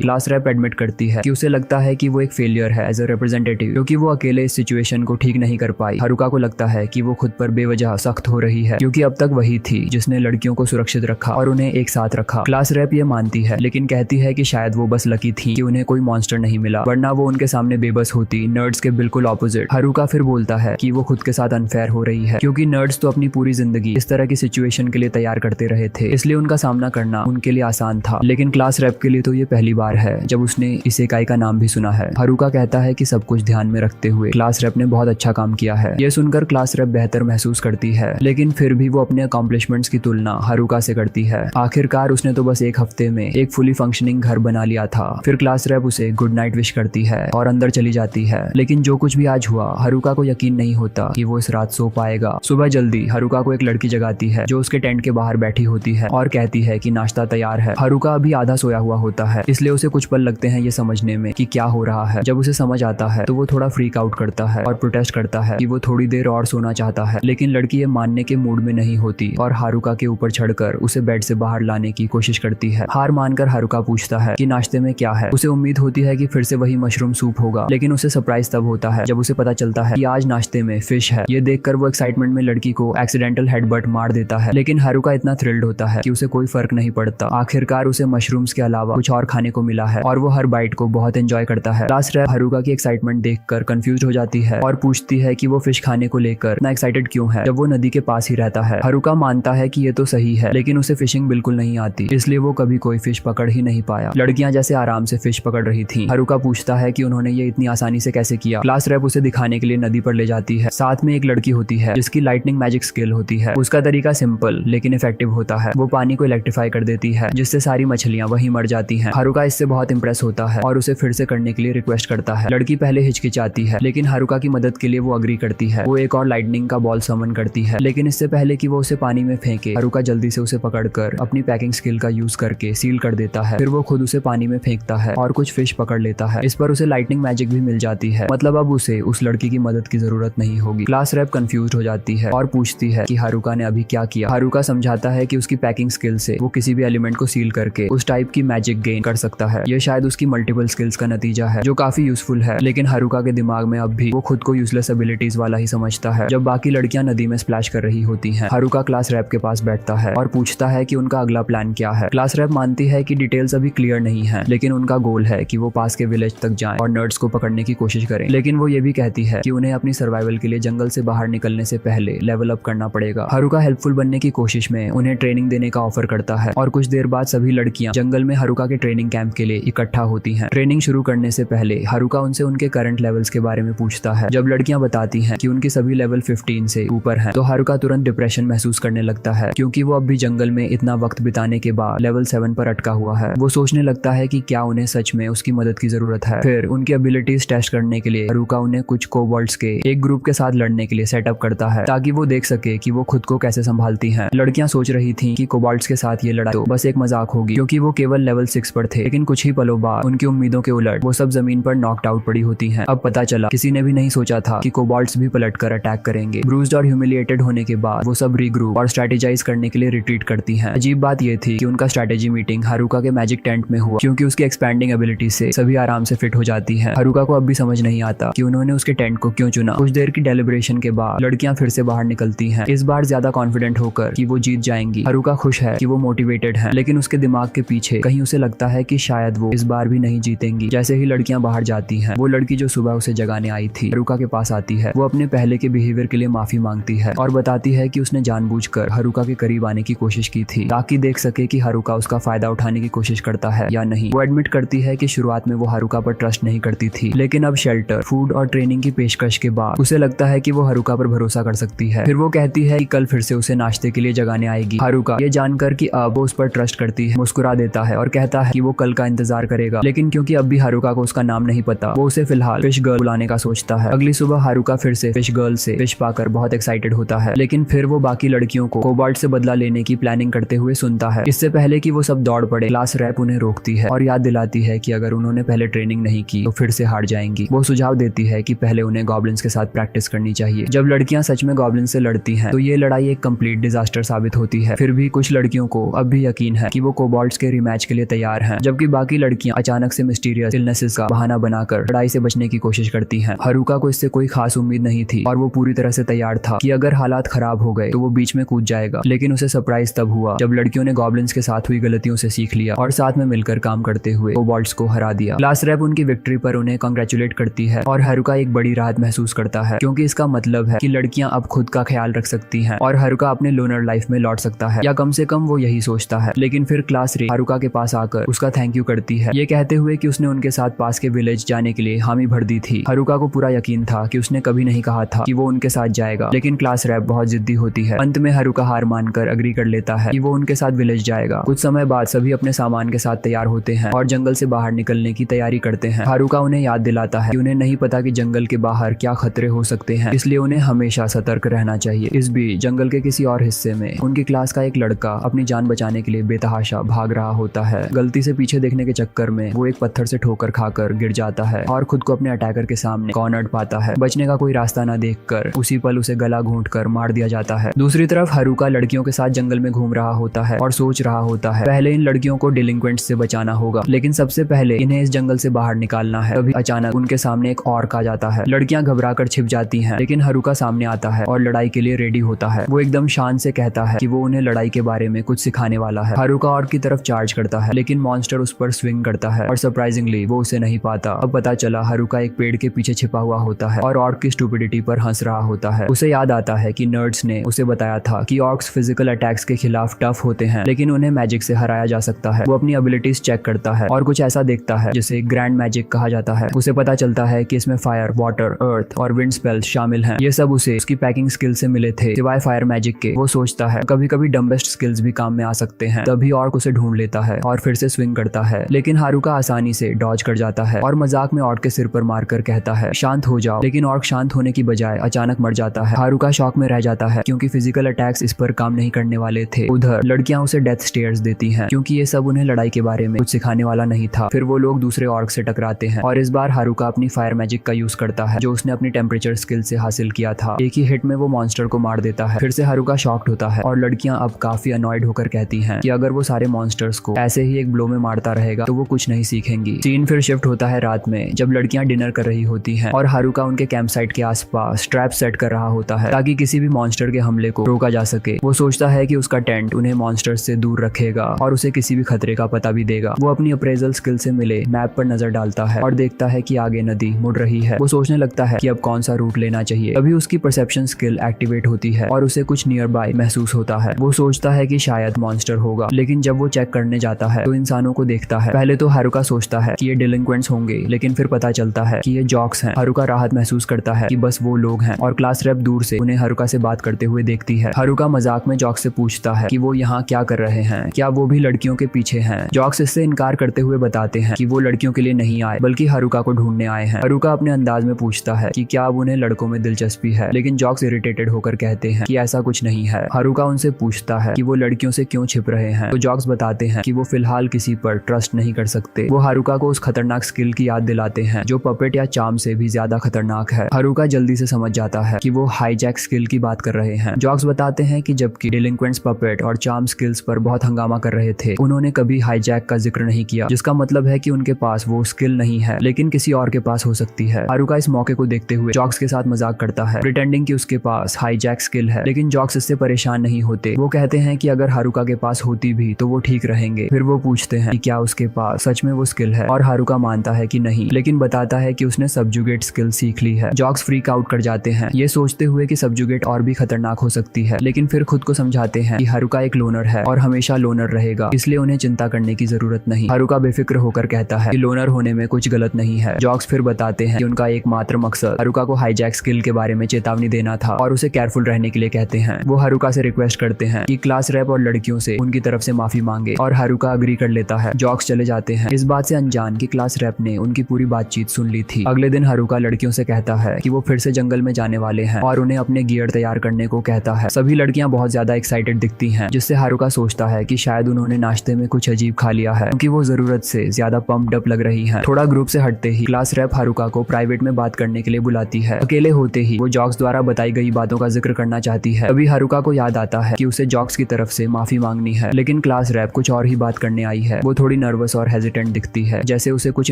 क्लास रेप एडमिट करती है कि उसे लगता है कि वो एक फेलियर है एज अ रिप्रेजेंटेटिव, क्योंकि वो अकेले इस सिचुएशन को ठीक नहीं कर पाई। हारुका को लगता है कि वो खुद पर बेवजह सख्त हो रही है क्योंकि अब तक वही थी जिसने लड़कियों को सुरक्षित रखा और उन्हें एक साथ रखा। क्लास रेप ये मानती है लेकिन कहती है कि शायद वो बस लकी थी कि उन्हें कोई मॉन्स्टर नहीं मिला, वरना वो उनके सामने बेबस होती, नर्ड्स के बिल्कुल ऑपोजिट। हारुका फिर बोलता है कि वो खुद के साथ अनफेयर हो रही है क्योंकि नर्ड्स तो अपनी पूरी जिंदगी इस तरह की सिचुएशन के लिए तैयार करते रहे थे, इसलिए उनका सामना करना उनके लिए आसान था। लेकिन क्लास रेप के लिए तो ये पहली बार है जब उसने इस इकाई का नाम भी सुना है। हारुका कहता है कि सब कुछ ध्यान में रखते हुए क्लास रेप ने बहुत अच्छा काम किया है। ये सुनकर क्लास रेप बेहतर महसूस करती है, लेकिन फिर भी वो अपने अकॉम्प्लिशमेंट्स की तुलना हारुका से करती है। आखिरकार उसने तो बस एक हफ्ते में एक फुली फंक्शनिंग घर बना लिया था। फिर क्लास रेप उसे गुड नाइट विश करती है और अंदर चली जाती है। लेकिन जो कुछ भी आज हुआ, हारुका को यकीन नहीं होता कि वो इस रात सो पाएगा। सुबह जल्दी हारुका को एक लड़की जगाती है जो उसके टेंट के बाहर बैठी होती है और कहती है कि नाश्ता तैयार है। हारुका अभी आधा सोया हुआ होता है, इसलिए उसे कुछ पल लगते हैं ये समझने में कि क्या हो रहा है। जब उसे समझ आता है तो वो थोड़ा फ्रीक आउट करता है और प्रोटेस्ट करता है कि वो थोड़ी देर और सोना चाहता है, लेकिन लड़की ये मानने के मूड में नहीं होती और हारुका के ऊपर चढ़कर उसे बेड से बाहर लाने की कोशिश करती है। हार मानकर हारुका पूछता है कि नाश्ते में क्या है। उसे उम्मीद होती है कि फिर से वही मशरूम सूप होगा, लेकिन उसे सरप्राइज तब होता है जब उसे पता चलता है कि आज नाश्ते में फिश है। ये देखकर वो एक्साइटमेंट में लड़की को एक्सीडेंटल हेडबट मार देता है, लेकिन हारुका इतना थ्रिल्ड होता है कि उसे कोई फर्क नहीं पड़ता। आखिरकार उसे मशरूम्स के अलावा कुछ और खाने को मिला है और वो हर बाइट को बहुत एंजॉय करता है। क्लास रेप हारुका की एक्साइटमेंट देखकर कंफ्यूज हो जाती है और पूछती है कि वो फिश खाने को लेकर इतना एक्साइटेड क्यों है जब वो नदी के पास ही रहता है। हारुका मानता है कि ये तो सही है, लेकिन उसे फिशिंग बिल्कुल नहीं आती, इसलिए वो कभी कोई फिश पकड़ ही नहीं पाया। लड़कियां जैसे आराम से फिश पकड़ रही थी। हारुका पूछता है कि उन्होंने ये इतनी आसानी से कैसे किया। क्लास रेप उसे दिखाने के लिए नदी पर ले जाती है। साथ में एक लड़की होती है जिसकी लाइटनिंग मैजिक स्किल होती है। उसका तरीका सिंपल लेकिन इफेक्टिव होता है। वो पानी को इलेक्ट्रीफाई कर देती है जिससे सारी मछलियां वहीं मर जाती हैं। हारुका इससे बहुत इंप्रेस होता है और उसे फिर से करने के लिए रिक्वेस्ट करता है। लड़की पहले हिचकिचाती है, लेकिन हारुका की मदद के लिए वो अग्री करती है। वो एक और लाइटनिंग का बॉल समन करती है, लेकिन इससे पहले कि वो उसे पानी में फेंके, हारुका जल्दी से उसे पकड़कर अपनी पैकिंग स्किल का यूज करके सील कर देता है। फिर वो खुद उसे पानी में फेंकता है और कुछ फिश पकड़ लेता है। इस पर उसे लाइटनिंग मैजिक भी मिल जाती है, मतलब अब उसे उस लड़की की मदद की जरूरत नहीं होगी। क्लास रेप कंफ्यूज हो जाती है और पूछती है कि हारुका ने अभी क्या किया। हारुका समझाता है कि उसकी पैकिंग स्किल से वो किसी भी एलिमेंट को सील करके उस टाइप की मैजिक गेन कर सकता है। ये शायद उसकी मल्टीपल स्किल्स का नतीजा है जो काफी यूजफुल है, लेकिन हारुका के दिमाग में अब भी वो खुद को यूजलेस एबिलिटीज वाला ही समझता है। जब बाकी लड़कियां नदी में स्प्लैश कर रही होती हैं, हारुका क्लास रेप के पास बैठता है और पूछता है कि उनका अगला प्लान क्या है। क्लास रेप मानती है कि डिटेल्स अभी क्लियर नहीं है, लेकिन उनका गोल है कि वो पास के विलेज तक जाएं और नर्ड्स को पकड़ने की कोशिश करें। लेकिन वो ये भी कहती है कि उन्हें अपनी सर्वाइवल के लिए जंगल से बाहर निकलने से पहले लेवल अप करना पड़ेगा। हारुका हेल्पफुल बनने की कोशिश में उन्हें ट्रेनिंग देने का ऑफर करता है और कुछ देर बाद सभी लड़कियां जंगल में हारुका के ट्रेनिंग कैंप के लिए इकट्ठा होती हैं। ट्रेनिंग शुरू करने से पहले हारुका उनसे उनके करंट लेवल्स के बारे में पूछता है। जब लड़कियां बताती हैं कि उनकी सभी लेवल 15 से ऊपर हैं, तो हारुका तुरंत डिप्रेशन महसूस करने लगता है क्योंकि वो अब भी जंगल में इतना वक्त बिताने के बाद लेवल 7 पर अटका हुआ है। वो सोचने लगता है कि क्या उन्हें सच में उसकी मदद की जरूरत है। फिर उनकी एबिलिटीज टेस्ट करने के लिए हारुका उन्हें कुछ कोबॉल्ट्स के एक ग्रुप के साथ लड़ने के लिए सेटअप करता है ताकि वो देख सके कि वो खुद को कैसे संभालती हैं। लड़कियां सोच रही थी कि कोबॉल्ट्स के साथ ये लड़ाई तो बस एक मजाक होगी क्योंकि वो केवल लेवल 6 पर थे, लेकिन कुछ ही पलों बाद उनकी उम्मीदों के उलट वो सब जमीन पर नॉकड आउट पड़ी होती हैं। अब पता चला किसी ने भी नहीं सोचा था कि कोबॉल्ट्स भी पलटकर अटैक करेंगे। ब्रूज्ड और ह्यूमिलिएटेड होने के बाद वो सब रीग्रुप और स्ट्रेटेजाइज करने के लिए रिट्रीट करती हैं। अजीब बात ये थी कि उनका स्ट्रेटेजी मीटिंग हारुका के मैजिक टेंट में हुआ क्योंकि उसकी एक्सपैंडिंग एबिलिटी से सभी आराम से फिट हो जाती हैं। हारुका को अब भी समझ नहीं आता कि उन्होंने उसके टेंट को क्यों चुना। कुछ देर की डेलिब्रेशन के बाद लड़कियां फिर से बाहर निकलती हैं, इस बार ज्यादा कॉन्फिडेंट होकर कि वो जीत जाएंगी। हारुका खुश है कि वो मोटिवेटेड है, लेकिन उसके दिमाग के पीछे कहीं उसे लगता है कि शायद वो इस बार भी नहीं जीतेंगी। जैसे ही लड़कियां बाहर जाती हैं, वो लड़की जो सुबह उसे जगाने आई थी हारुका के पास आती है। वो अपने पहले के बिहेवियर के लिए माफी मांगती है और बताती है कि उसने जानबूझकर हारुका के करीब आने की कोशिश की थी ताकि देख सके कि हारुका उसका फायदा उठाने की कोशिश करता है या नहीं। वो एडमिट करती है कि शुरुआत में वो हारुका पर ट्रस्ट नहीं करती थी, लेकिन अब शेल्टर, फूड और ट्रेनिंग की पेशकश के बाद उसे लगता है कि वो हारुका पर भरोसा कर सकती है। फिर वो कहती है कि कल फिर से उसे नाश्ते के लिए जगाने आएगी। हारुका ये जानकर कि अब वो उस पर ट्रस्ट करती है, मुस्कुरा देता है और कहता है कि वो कल का इंतजार करेगा। लेकिन क्योंकि अब भी हारुका को उसका नाम नहीं पता, वो उसे फिलहाल फिश गर्ल बुलाने का सोचता है। अगली सुबह हारुका फिर से फिश गर्ल से फिश पाकर बहुत एक्साइटेड होता है, लेकिन फिर वो बाकी लड़कियों को कोबाल्ट से बदला लेने की प्लानिंग करते हुए सुनता है। इससे पहले कि वो सब दौड़ पड़े, क्लास रैप उन्हें रोकती है और याद दिलाती है कि अगर उन्होंने पहले ट्रेनिंग नहीं की तो फिर से हार जाएंगी। वो सुझाव देती है कि पहले उन्हें गॉब्लिन्स के साथ प्रैक्टिस करनी चाहिए। जब लड़कियां सच में गॉब्लिन से लड़ती हैं तो ये लड़ाई एक कंप्लीट डिजास्टर साबित होती है। फिर भी कुछ लड़कियों को अब भी यकीन है कि वो कोबाल्ट्स के रिमैच के लिए तैयार हैं, जबकि बाकी लड़कियां अचानक से मिस्टीरियस इलनेसेस का बहाना बनाकर लड़ाई से बचने की कोशिश करती हैं। हारुका को इससे कोई खास उम्मीद नहीं थी और वो पूरी तरह से तैयार था कि अगर हालात खराब हो गए तो वो बीच में कूद जाएगा। लेकिन उसे सरप्राइज तब हुआ जब लड़कियों ने गॉब्लिन्स के साथ हुई गलतियों से सीख लिया और साथ में मिलकर काम करते हुए कोबाल्ट्स को हरा दिया। क्लास रैप उनकी विक्ट्री पर उन्हें कांग्रेचुलेट करती है और हारुका एक बड़ी राहत महसूस करता है, क्योंकि इसका मतलब है कि लड़कियां अब खुद का ख्याल रख सकती हैं और हारुका अपने लोनर लाइफ में लौट सकता है, या कम से कम वो यही सोचता है। लेकिन फिर क्लास रे हारुका के पास आकर उसका थैंक यू करती है, ये कहते हुए कि उसने उनके साथ पास के विलेज जाने के लिए हामी भर दी थी। हारुका को पूरा यकीन था कि उसने कभी नहीं कहा था कि वो उनके साथ जाएगा, लेकिन क्लास रैप बहुत जिद्दी होती है। अंत में हारुका हार मानकर अग्री कर लेता है कि वो उनके साथ विलेज जाएगा। कुछ समय बाद सभी अपने सामान के साथ तैयार होते हैं और जंगल से बाहर निकलने की तैयारी करते हैं। हारुका उन्हें याद दिलाता है कि उन्हें नहीं पता कि जंगल के बाहर क्या खतरे हो सकते हैं, इसलिए उन्हें हमेशा सतर्क रहना चाहिए। इस बीच जंगल के किसी और हिस्से में उनकी क्लास का एक लड़का अपनी जान बचाने के लिए बेतहाशा भाग रहा होता है। गलती से पीछे देखने के चक्कर में वो एक पत्थर से ठोकर खाकर गिर जाता है और खुद को अपने अटैकर के सामने कॉर्नर्ड पाता है। बचने का कोई रास्ता न देखकर उसी पल उसे गला घोंटकर मार दिया जाता है। दूसरी तरफ हारुका लड़कियों के साथ जंगल में घूम रहा होता है और सोच रहा होता है पहले इन लड़कियों को डिलिंक्वेंट्स से बचाना होगा, लेकिन सबसे पहले इन्हें इस जंगल से बाहर निकालना है। तभी अचानक उनके सामने एक ऑर्क आ जाता है। लड़कियां घबराकर छिप जाती हैं, लेकिन हारुका सामने आता है और लड़ाई के लिए रेडी होता है। वो एकदम शान से कहता है कि वो उन्हें लड़ाई के बारे में कुछ सिखाने वाला है। हारुका ऑर्क की तरफ चार्ज करता है, लेकिन मॉन्स्टर उस पर स्विंग करता है और सरप्राइजिंगली वो उसे नहीं पाता। अब पता चला हारुका एक पेड़ के पीछे छिपा हुआ होता है और ऑर्क की स्टूपिडिटी पर हंस रहा होता है। उसे याद आता है कि नर्ड्स ने उसे बताया था कि ऑर्क्स फिजिकल अटैक्स के खिलाफ टफ होते हैं, लेकिन उन्हें मैजिक से हराया जा सकता है। वो अपनी एबिलिटीज चेक करता है और कुछ ऐसा देखता है जिसे ग्रैंड मैजिक कहा जाता है। उसे पता चलता है कि इसमें फायर, वाटर, अर्थ और विंड स्पेल्स शामिल हैं। ये सब उसे उसकी पैकिंग स्किल से मिले थे, सिवाय फायर मैजिक के। वो सोचता है कभी कभी डम्बेस्ट स्किल्स भी काम में आ सकते हैं। तभी ऑर्क उसे ढूंढ लेता है और फिर से स्विंग करता है, लेकिन हारुका आसानी से डॉज कर जाता है और मजाक में ऑर्क के सिर पर मारकर कहता है शांत हो जाओ। लेकिन ऑर्क शांत होने की बजाय अचानक मर जाता है। हारुका शॉक में रह जाता है क्योंकि फिजिकल अटैक्स इस पर काम नहीं करने वाले थे। उधर लड़कियां उसे डेथ स्टेयर्स देती हैं, क्योंकि ये सब उन्हें लड़ाई के बारे में कुछ सिखाने वाला नहीं था। फिर वो लोग दूसरे ऑर्क से टकराते हैं और इस बार हारुका अपनी फायर मैजिक का यूज करता है, जो उसने अपनी टेम्परेचर स्किल से हासिल किया था। एक ही हिट में वो मॉन्स्टर को मार देता है। फिर से हारुका शॉक्ड होता है और लड़कियां अब काफी अनॉयड होकर कहती हैं कि अगर वो सारे मॉन्स्टर्स को ऐसे ही एक ब्लो में मारता रहेगा तो वो कुछ नहीं सीखेंगी। सीन फिर शिफ्ट होता है रात में, जब लड़कियां डिनर कर रही होती हैं और हारुका उनके कैंप साइट के आसपास ट्रैप सेट कर रहा होता है ताकि किसी भी मॉन्स्टर के हमले को रोका जा सके। वो सोचता है कि उसका टेंट उन्हें मॉन्स्टर्स से दूर रखेगा और उसे किसी भी खतरे का पता भी देगा। वो अपनी अप्रेजल स्किल से मिले मैप पर नजर डालता है और देखता है कि आगे नदी मुड़ रही है। वो सोचने लगता है कि अब कौन सा रूट लेना चाहिए। तभी उसकी परसेप्शन स्किल एक्टिवेट होती है और उसे कुछ नियर बाय महसूस होता है। वो सोचता है कि शायद मॉन्स्टर होगा, लेकिन जब वो चेक करने जाता है तो इंसानों को देखता है। पहले तो हारुका सोचता है कि ये डिलिंक्वेंट्स होंगे, लेकिन फिर पता चलता है कि ये जॉक्स हैं। हारुका राहत महसूस करता है कि बस वो लोग हैं और क्लास रैप दूर से उन्हें हारुका से बात करते हुए देखती है। हारुका मजाक में जॉक्स से पूछता है कि वो यहाँ क्या कर रहे हैं, क्या वो भी लड़कियों के पीछे हैं। जॉक्स इससे इनकार करते हुए बताते हैं कि वो लड़कियों के लिए नहीं आए, बल्कि हारुका को ढूंढने आए हैं। हारुका अपने अंदाज में पूछता है कि क्या अब उन्हें लड़कों में दिलचस्पी है, लेकिन जॉक्स इरिटेटेड होकर कहते हैं कि ऐसा कुछ नहीं है। हारुका उनसे पूछता है कि वो लड़कियों से क्यों छिप रहे हैं, तो जॉक्स बताते हैं कि वो फिलहाल किसी पर ट्रस्ट नहीं कर सकते। वो हारुका को उस खतरनाक स्किल की याद दिलाते हैं जो पपेट या चार्म से भी ज्यादा खतरनाक है। हारुका जल्दी से समझ जाता है कि वो हाईजैक स्किल की बात कर रहे हैं। जॉक्स बताते हैं कि जबकि डिलिंक्वेंट्स पपेट और चार्म स्किल्स पर बहुत हंगामा कर रहे थे, उन्होंने कभी हाईजैक का जिक्र नहीं किया, जिसका मतलब है कि उनके पास वो स्किल नहीं है, लेकिन किसी और के पास हो सकती है। हारुका इस मौके को देखते हुए जॉक्स के साथ मजाक करता है, प्रिटेंडिंग कि उसके पास हाईजैक स्किल है, लेकिन जॉक्स इससे परेशान नहीं होते। वो कहते हैं कि अगर हारुका के पास होती भी तो वो ठीक रहेंगे। फिर वो पूछते हैं कि क्या उसके पास सच में वो स्किल है, और हारुका मानता है कि नहीं, लेकिन बताता है कि उसने सब्जुगेट स्किल सीख ली है। जॉक्स फ्रीक आउट कर जाते हैं, ये सोचते हुए कि सब्जुगेट और भी खतरनाक हो सकती है, लेकिन फिर खुद को समझाते हैं कि हारुका एक लोनर है और हमेशा लोनर रहेगा, इसलिए उन्हें चिंता करने की जरूरत नहीं। हारुका बेफिक्र होकर कहता है कि लोनर होने में कुछ गलत नहीं है। जॉक्स फिर बताते हैं कि उनका एकमात्र मकसद हारुका को हाईजैक स्किल के बारे में चेतावनी देना था और उसे केयरफुल रहने के लिए कहते हैं। वो हारुका से रिक्वेस्ट करते हैं कि क्लास रैप और लड़कियों से उनकी तरफ से माफी मांगे, और हारुका अग्री कर लेता है। जॉक्स चले जाते हैं, इस बात से अनजान कि क्लास रैप ने उनकी पूरी बातचीत सुन ली थी। अगले दिन हारुका लड़कियों से कहता है कि वो फिर से जंगल में जाने वाले हैं और उन्हें अपने गियर तैयार करने को कहता है। सभी लड़कियां बहुत ज्यादा एक्साइटेड दिखती हैं, जिससे हारुका सोचता है कि शायद उन्होंने नाश्ते में कुछ अजीब खा लिया है, क्योंकि वो जरूरत से ज्यादा पम्प्ड अप लग रही हैं। थोड़ा ग्रुप से हटते ही क्लास रैप हारुका को प्राइवेट में बात करने के लिए बुलाती है। अकेले होते ही वो जॉक्स द्वारा बताई गई बातों का जिक्र करना चाहती है। अभी हारुका को याद आता है है कि उसे जॉक्स की तरफ से माफी मांगनी है, लेकिन क्लास रैप कुछ और ही बात करने आई है। वो थोड़ी नर्वस और हेजिटेंट दिखती है, जैसे उसे कुछ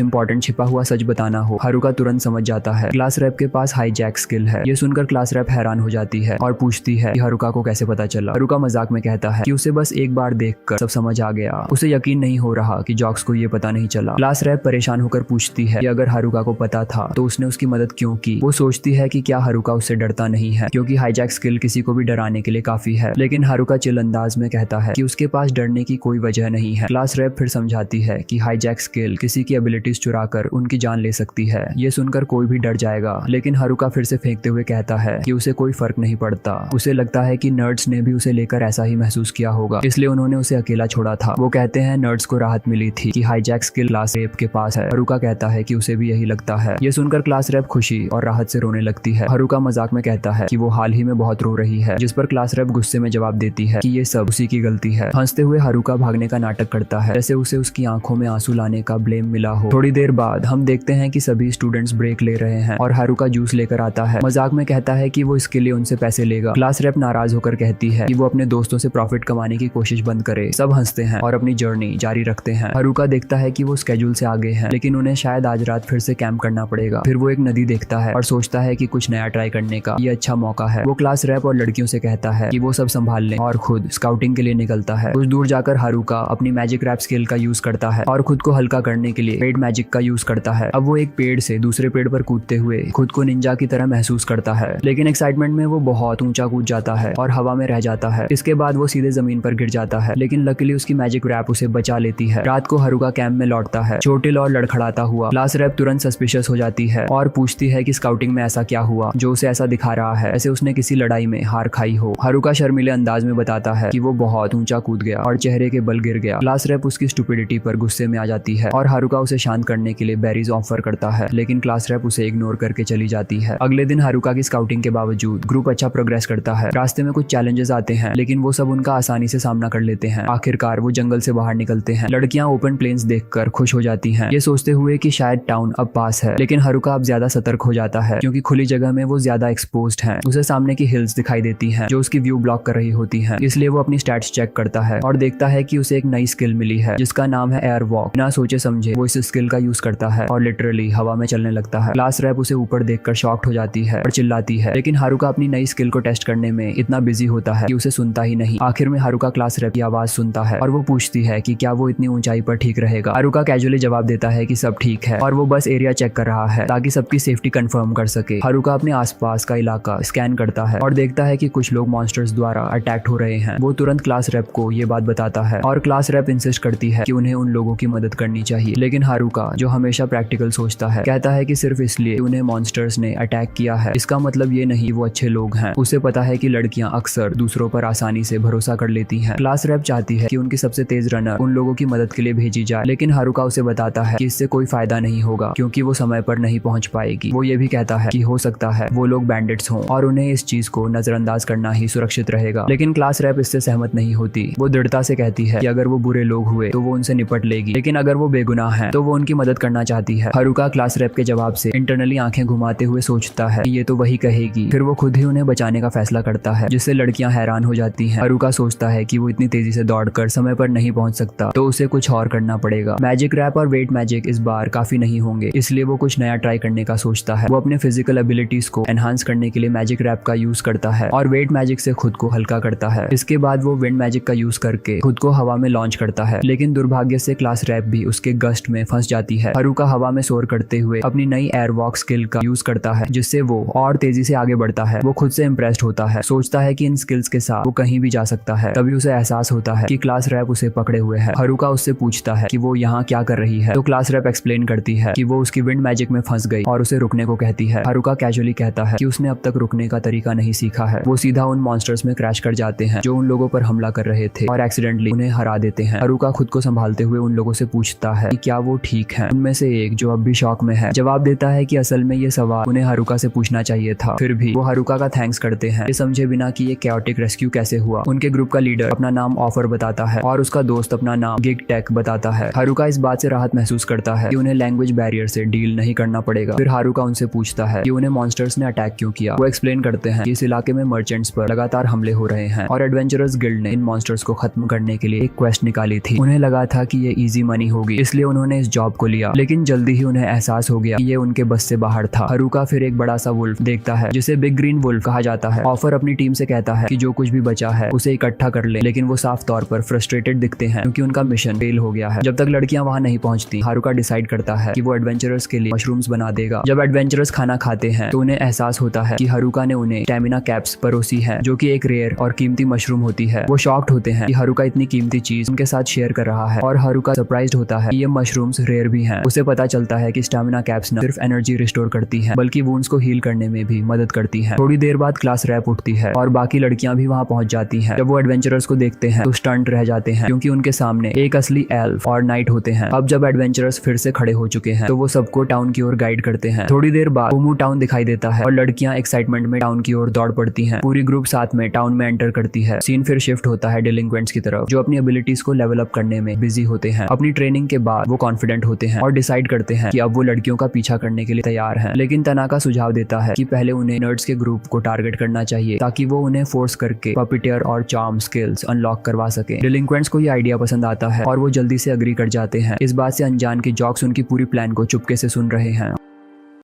इंपॉर्टेंट छिपा हुआ सच बताना हो। हारुका तुरंत समझ जाता है क्लास रैप के पास हाईजैक स्किल है। ये सुनकर क्लास रैप हैरान हो जाती है और पूछती है कि हारुका को कैसे पता चला। हारुका मजाक में कहता है कि उसे बस एक बार देखकर सब समझ आ गया। उसे यकीन नहीं हो रहा कि जॉक्स को ये पता नहीं चला। क्लास रैप परेशान होकर पूछती है कि अगर हारुका को पता था तो उसने उसकी मदद क्यों की। वो सोचती है कि क्या हारुका उससे डरता नहीं है, क्योंकि हाईजैक स्किल किसी को भी डराने के लिए काफी है। लेकिन हारुका चिल अंदाज में कहता है कि उसके पास डरने की कोई वजह नहीं है। क्लास रैप फिर समझाती है कि हाईजैक स्किल किसी की एबिलिटीज चुराकर उनकी जान ले सकती है। ये सुनकर कोई भी डर जाएगा, लेकिन हारुका फिर से फेंकते हुए कहता है कि उसे कोई फर्क नहीं पड़ता। उसे लगता है कि नर्ड्स ने भी उसे लेकर ऐसा ही महसूस किया होगा, इसलिए उन्होंने उसे अकेला छोड़ा था। वो कहते हैं नर्ड्स को राहत मिली थी कि हाईजैक स्किल क्लास रैप के पास है। हारुका कहता है कि उसे भी यही लगता है। ये सुनकर क्लास रैप खुशी और राहत से रोने लगती है। हारुका मजाक में कहता है कि वो हाल ही में बहुत रो रही है, जिस पर क्लास रैप गुस्से में जवाब देती है कि ये सब उसी की गलती है। हंसते हुए हारुका भागने का नाटक करता है, जैसे उसे उसकी आंखों में आंसू लाने का ब्लेम मिला हो। थोड़ी देर बाद हम देखते हैं कि सभी स्टूडेंट्स ब्रेक ले रहे हैं और हारुका जूस लेकर आता है। मजाक में कहता है कि वो इसके लिए उनसे पैसे लेगा। क्लास रैप नाराज होकर कहती है कि वो अपने दोस्तों से प्रॉफिट कमाने की कोशिश बंद करे। सब हंसते हैं और अपनी जर्नी जारी रखते हैं। हारुका देखता है कि वो स्केड्यूल से आगे हैं, लेकिन उन्हें शायद आज रात फिर से कैंप करना पड़ेगा। फिर वो एक नदी देखता है और सोचता है कि कुछ नया ट्राई करने का ये अच्छा मौका है। वो क्लास रैप और लड़कियों से कहता है कि वो सब संभाल लें और खुद स्काउटिंग के लिए निकलता है। कुछ दूर जाकर हारुका अपनी मैजिक रैप स्किल का यूज करता है और खुद को हल्का करने के लिए पेड मैजिक का यूज करता है। अब वो एक पेड़ से दूसरे पेड़ पर कूदते हुए खुद को निंजा की तरह महसूस करता है, लेकिन एक्साइटमेंट में वो बहुत ऊंचा कूद जाता है और हवा में रह जाता है। इसके बाद वो सीधे जमीन पर गिर जाता है, लेकिन लकीली उसकी मैजिक रैप उसे बचा लेती है। रात को हारुका कैंप में लौटता है, चोटिल और लड़खड़ाता हुआ। क्लास रैप तुरंत सस्पिशियस हो जाती है और पूछती है कि स्काउटिंग में ऐसा क्या हुआ जो उसे ऐसा दिखा रहा है, ऐसे उसने किसी लड़ाई में हार खाई हो। हारुका शर्मीले अंदाज में बताता है कि वो बहुत ऊंचा कूद गया और चेहरे के बल गिर गया। क्लास रैप उसकी स्टुपिडिटी पर गुस्से में आ जाती है और हारुका उसे शांत करने के लिए बेरीज ऑफर करता है, लेकिन क्लास रैप उसे इग्नोर करके चली जाती है। अगले दिन हारुका की स्काउटिंग के बावजूद ग्रुप अच्छा प्रोग्रेस करता है। रास्ते में कुछ चैलेंजेस आते हैं, लेकिन वो सब उनका आसानी से सामना कर लेते हैं। आखिरकार वो जंगल से बाहर निकलते हैं। लड़कियां ओपन प्लेन्स देखकर खुश हो जाती हैं, ये सोचते हुए कि शायद टाउन अब पास है। लेकिन हारुका अब ज्यादा सतर्क हो जाता है, क्योंकि खुली जगह में वो ज्यादा एक्सपोज्ड है। उसे सामने की हिल्स दिखाई देती हैं, जो उसकी व्यू ब्लॉक कर रही होती हैं। इसलिए वो अपनी स्टैट्स चेक करता है और देखता है कि उसे एक नई स्किल मिली है, जिसका नाम है एयर वॉक। बिना सोचे समझे वो इस स्किल का यूज करता है और लिटरली हवा में चलने लगता है। क्लास रैप उसे ऊपर देखकर शॉक्ड हो जाती है और चिल्लाती है, लेकिन हारुका अपनी नई स्किल को टेस्ट करने में इतना बिजी होता है कि उसे सुनता ही नहीं। आखिर में हारुका क्लास रैप की आवाज सुनता है और वो पूछती है कि क्या वो इतनी ऊंचाई पर ठीक रहेगा। हारुका कैजुअली जवाब देता है कि सब ठीक है और वो बस एरिया चेक कर रहा है ताकि सबकी सेफ्टी कंफर्म कर सके। हारुका अपने आसपास का इलाका स्कैन करता है और देखता है कि कुछ लोग मॉन्स्टर्स द्वारा अटैक्ट हो रहे हैं। वो तुरंत क्लास रैप को ये बात बताता है और क्लास रैप इंसिस्ट करती है कि उन्हें उन लोगों की मदद करनी चाहिए, लेकिन हारुका, जो हमेशा प्रैक्टिकल सोचता है, कहता है कि सिर्फ इसलिए उन्हें मॉन्स्टर्स ने अटैक किया है इसका मतलब ये नहीं वो अच्छे लोग हैं। उसे पता है कि लड़कियां अक्सर दूसरों पर आसानी से भरोसा कर लेती हैं। क्लास रैप चाहती है कि उनकी सबसे तेज रनर उन लोगों की मदद के लिए भेजी जाए, लेकिन हारुका उसे बताता है कि इससे कोई फायदा नहीं होगा क्योंकि वो समय पर नहीं पहुंच पाएगी। वो ये भी कहता है कि हो सकता है वो लोग बैंडिट्स हों और उन्हें इस चीज को नजरअंदाज करना ही सुरक्षित रहेगा, लेकिन क्लास रैप इससे सहमत नहीं होती। वो दृढ़ता से कहती है कि अगर वो बुरे लोग हुए तो वो उनसे निपट लेगी, लेकिन अगर वो बेगुनाह हैं तो वो उनकी मदद करना चाहती है। हारुका क्लास रैप के जवाब से इंटरनली आंखें घुमाते हुए सोचता है कि ये तो वही कहेगी। फिर वो खुद ही उन्हें बचाने का फैसला करता है, जिससे लड़कियां हैरान हो जाती हैं। हारुका सोचता है कि वो इतनी तेजी से दौड़कर समय पर नहीं पहुंच सकता, तो उसे कुछ और करना पड़ेगा। मैजिक रैप और वेट मैजिक इस बार काफी नहीं होंगे, इसलिए वो कुछ नया ट्राई करने का सोचता है। वो अपने फिजिकल एबिलिटीज को एनहांस करने के लिए मैजिक रैप का यूज करता है और वेट मैजिक से खुद को हल्का करता है। इसके बाद वो विंड मैजिक का यूज करके खुद को हवा में लॉन्च करता है, लेकिन दुर्भाग्य से क्लास रैप भी उसके गस्ट में फंस जाती है। हारुका हवा में सोर करते हुए अपनी नई एयर वॉक स्किल का यूज करता है, जिससे वो और तेजी से आगे बढ़ता है। वो खुद से इम्प्रेस्ड होता है, सोचता है कि इन स्किल्स के साथ वो कहीं भी जा सकता है। तभी उसे एहसास होता है कि क्लास रैप उसे पकड़े हुए है। हारुका उससे पूछता है कि वो यहाँ क्या कर रही है, तो क्लास रैप एक्सप्लेन करती है कि वो उसकी विंड मैजिक में फंस गई और उसे रुकने को कहती है। हारुका कैजुअली कहता है कि उसने अब तक रुकने का तरीका नहीं सीखा है। वो सीधा उन मॉन्स्टर्स में क्रैश कर जाते हैं जो उन लोगों पर हमला कर रहे थे और एक्सीडेंटली उन्हें हरा देते हैं। हारुका खुद को संभालते हुए उन लोगों से पूछता है कि क्या वो ठीक है। उनमें से एक, जो अब भी शॉक में है, जवाब देता है कि असल में ये सवाल उन्हें हारुका से पूछना चाहिए था। फिर भी वो हारुका का थैंक्स करते हैं, ये समझे बिना कि ये कैओटिक रेस्क्यू कैसे हुआ। उनके ग्रुप का लीडर अपना नाम ऑफर बताता है और उसका दोस्त अपना नाम गिग टेक बताता है। हारुका इस बात से राहत महसूस करता है कि उन्हें लैंग्वेज बैरियर से डील नहीं करना पड़ेगा। फिर हारुका उनसे पूछता है कि उन्हें मॉन्स्टर्स ने अटैक क्यों किया। वो एक्सप्लेन करते हैं कि इस इलाके में मर्चेंट्स पर लगातार हमले हो रहे हैं और एडवेंचरर्स गिल्ड ने इन मॉन्स्टर्स को खत्म करने के लिए एक क्वेस्ट निकाली थी। उन्हें लगा था कि ये इजी मनी होगी, इसलिए उन्होंने इस जॉब को लिया, लेकिन जल्दी ही उन्हें एहसास हो गया कि ये उनके बस से बाहर था। हारुका फिर एक बड़ा सा वुल्फ देखता है जिसे बिग ग्रीन वुल्फ कहा जाता है। ऑफर अपनी टीम से कहता है कि जो कुछ भी बचा है उसे इकट्ठा कर ले, लेकिन वो साफ तौर पर फ्रस्ट्रेटेड दिखते हैं क्योंकि उनका मिशन फेल हो गया है। जब तक लड़कियां वहां नहीं पहुंचती, हारुका डिसाइड करता है कि वो एडवेंचरर्स के लिए मशरूम्स बना देगा। जब एडवेंचरर्स खाना खाते हैं तो उन्हें एहसास होता है कि हारुका ने उन्हें स्टैमिना कैप्स परोसी है, जो कि एक रेयर और कीमती मशरूम होती है। वो शॉक्ड होते हैं कि हारुका इतनी कीमती चीज उनके साथ शेयर कर रहा है और हारुका सरप्राइज्ड होता है कि ये मशरूम्स रेयर भी हैं। उसे पता चलता है कि स्टैमिना कैप्स न सिर्फ एनर्जी रिस्टोर करती हैं बल्कि वुंड्स को हील करने में भी मदद करती हैं। थोड़ी देर बाद क्लास रैप उठती है और बाकी लड़कियां भी वहां पहुंच जाती हैं। जब वो एडवेंचरर्स को देखते हैं तो स्टंट रह जाते हैं क्योंकि उनके सामने एक असली एल्फ और नाइट होते हैं। अब जब एडवेंचरर्स फिर से खड़े हो चुके हैं तो वो सबको टाउन की ओर गाइड करते हैं। थोड़ी देर बाद ओमू टाउन दिखाई देता है और लड़कियां एक्साइटमेंट में टाउन की ओर दौड़ पड़ती हैं। पूरी ग्रुप साथ में टाउन में एंटर करती है। सीन फिर शिफ्ट होता है डिलिंक्वेंट्स की तरफ, जो अपनी एबिलिटीज को लेवल अप करने में बिजी होते हैं। अपनी ट्रेनिंग के बाद वो कॉन्फिडेंट होते हैं और डिसाइड करते हैं कि अब वो लड़कियों का पीछा करने के लिए तैयार हैं। लेकिन तनाका सुझाव देता है कि पहले उन्हें नर्ड्स के ग्रुप को टारगेट करना चाहिए ताकि वो उन्हें फोर्स करके पपिटियर और चार्म स्किल्स अनलॉक करवा सके। डिलिंक्वेंट्स को ये आइडिया पसंद आता है और वो जल्दी से अग्री कर जाते हैं। इस बात से अनजान के जॉक्स उनकी पूरी प्लान को चुपके से सुन रहे हैं।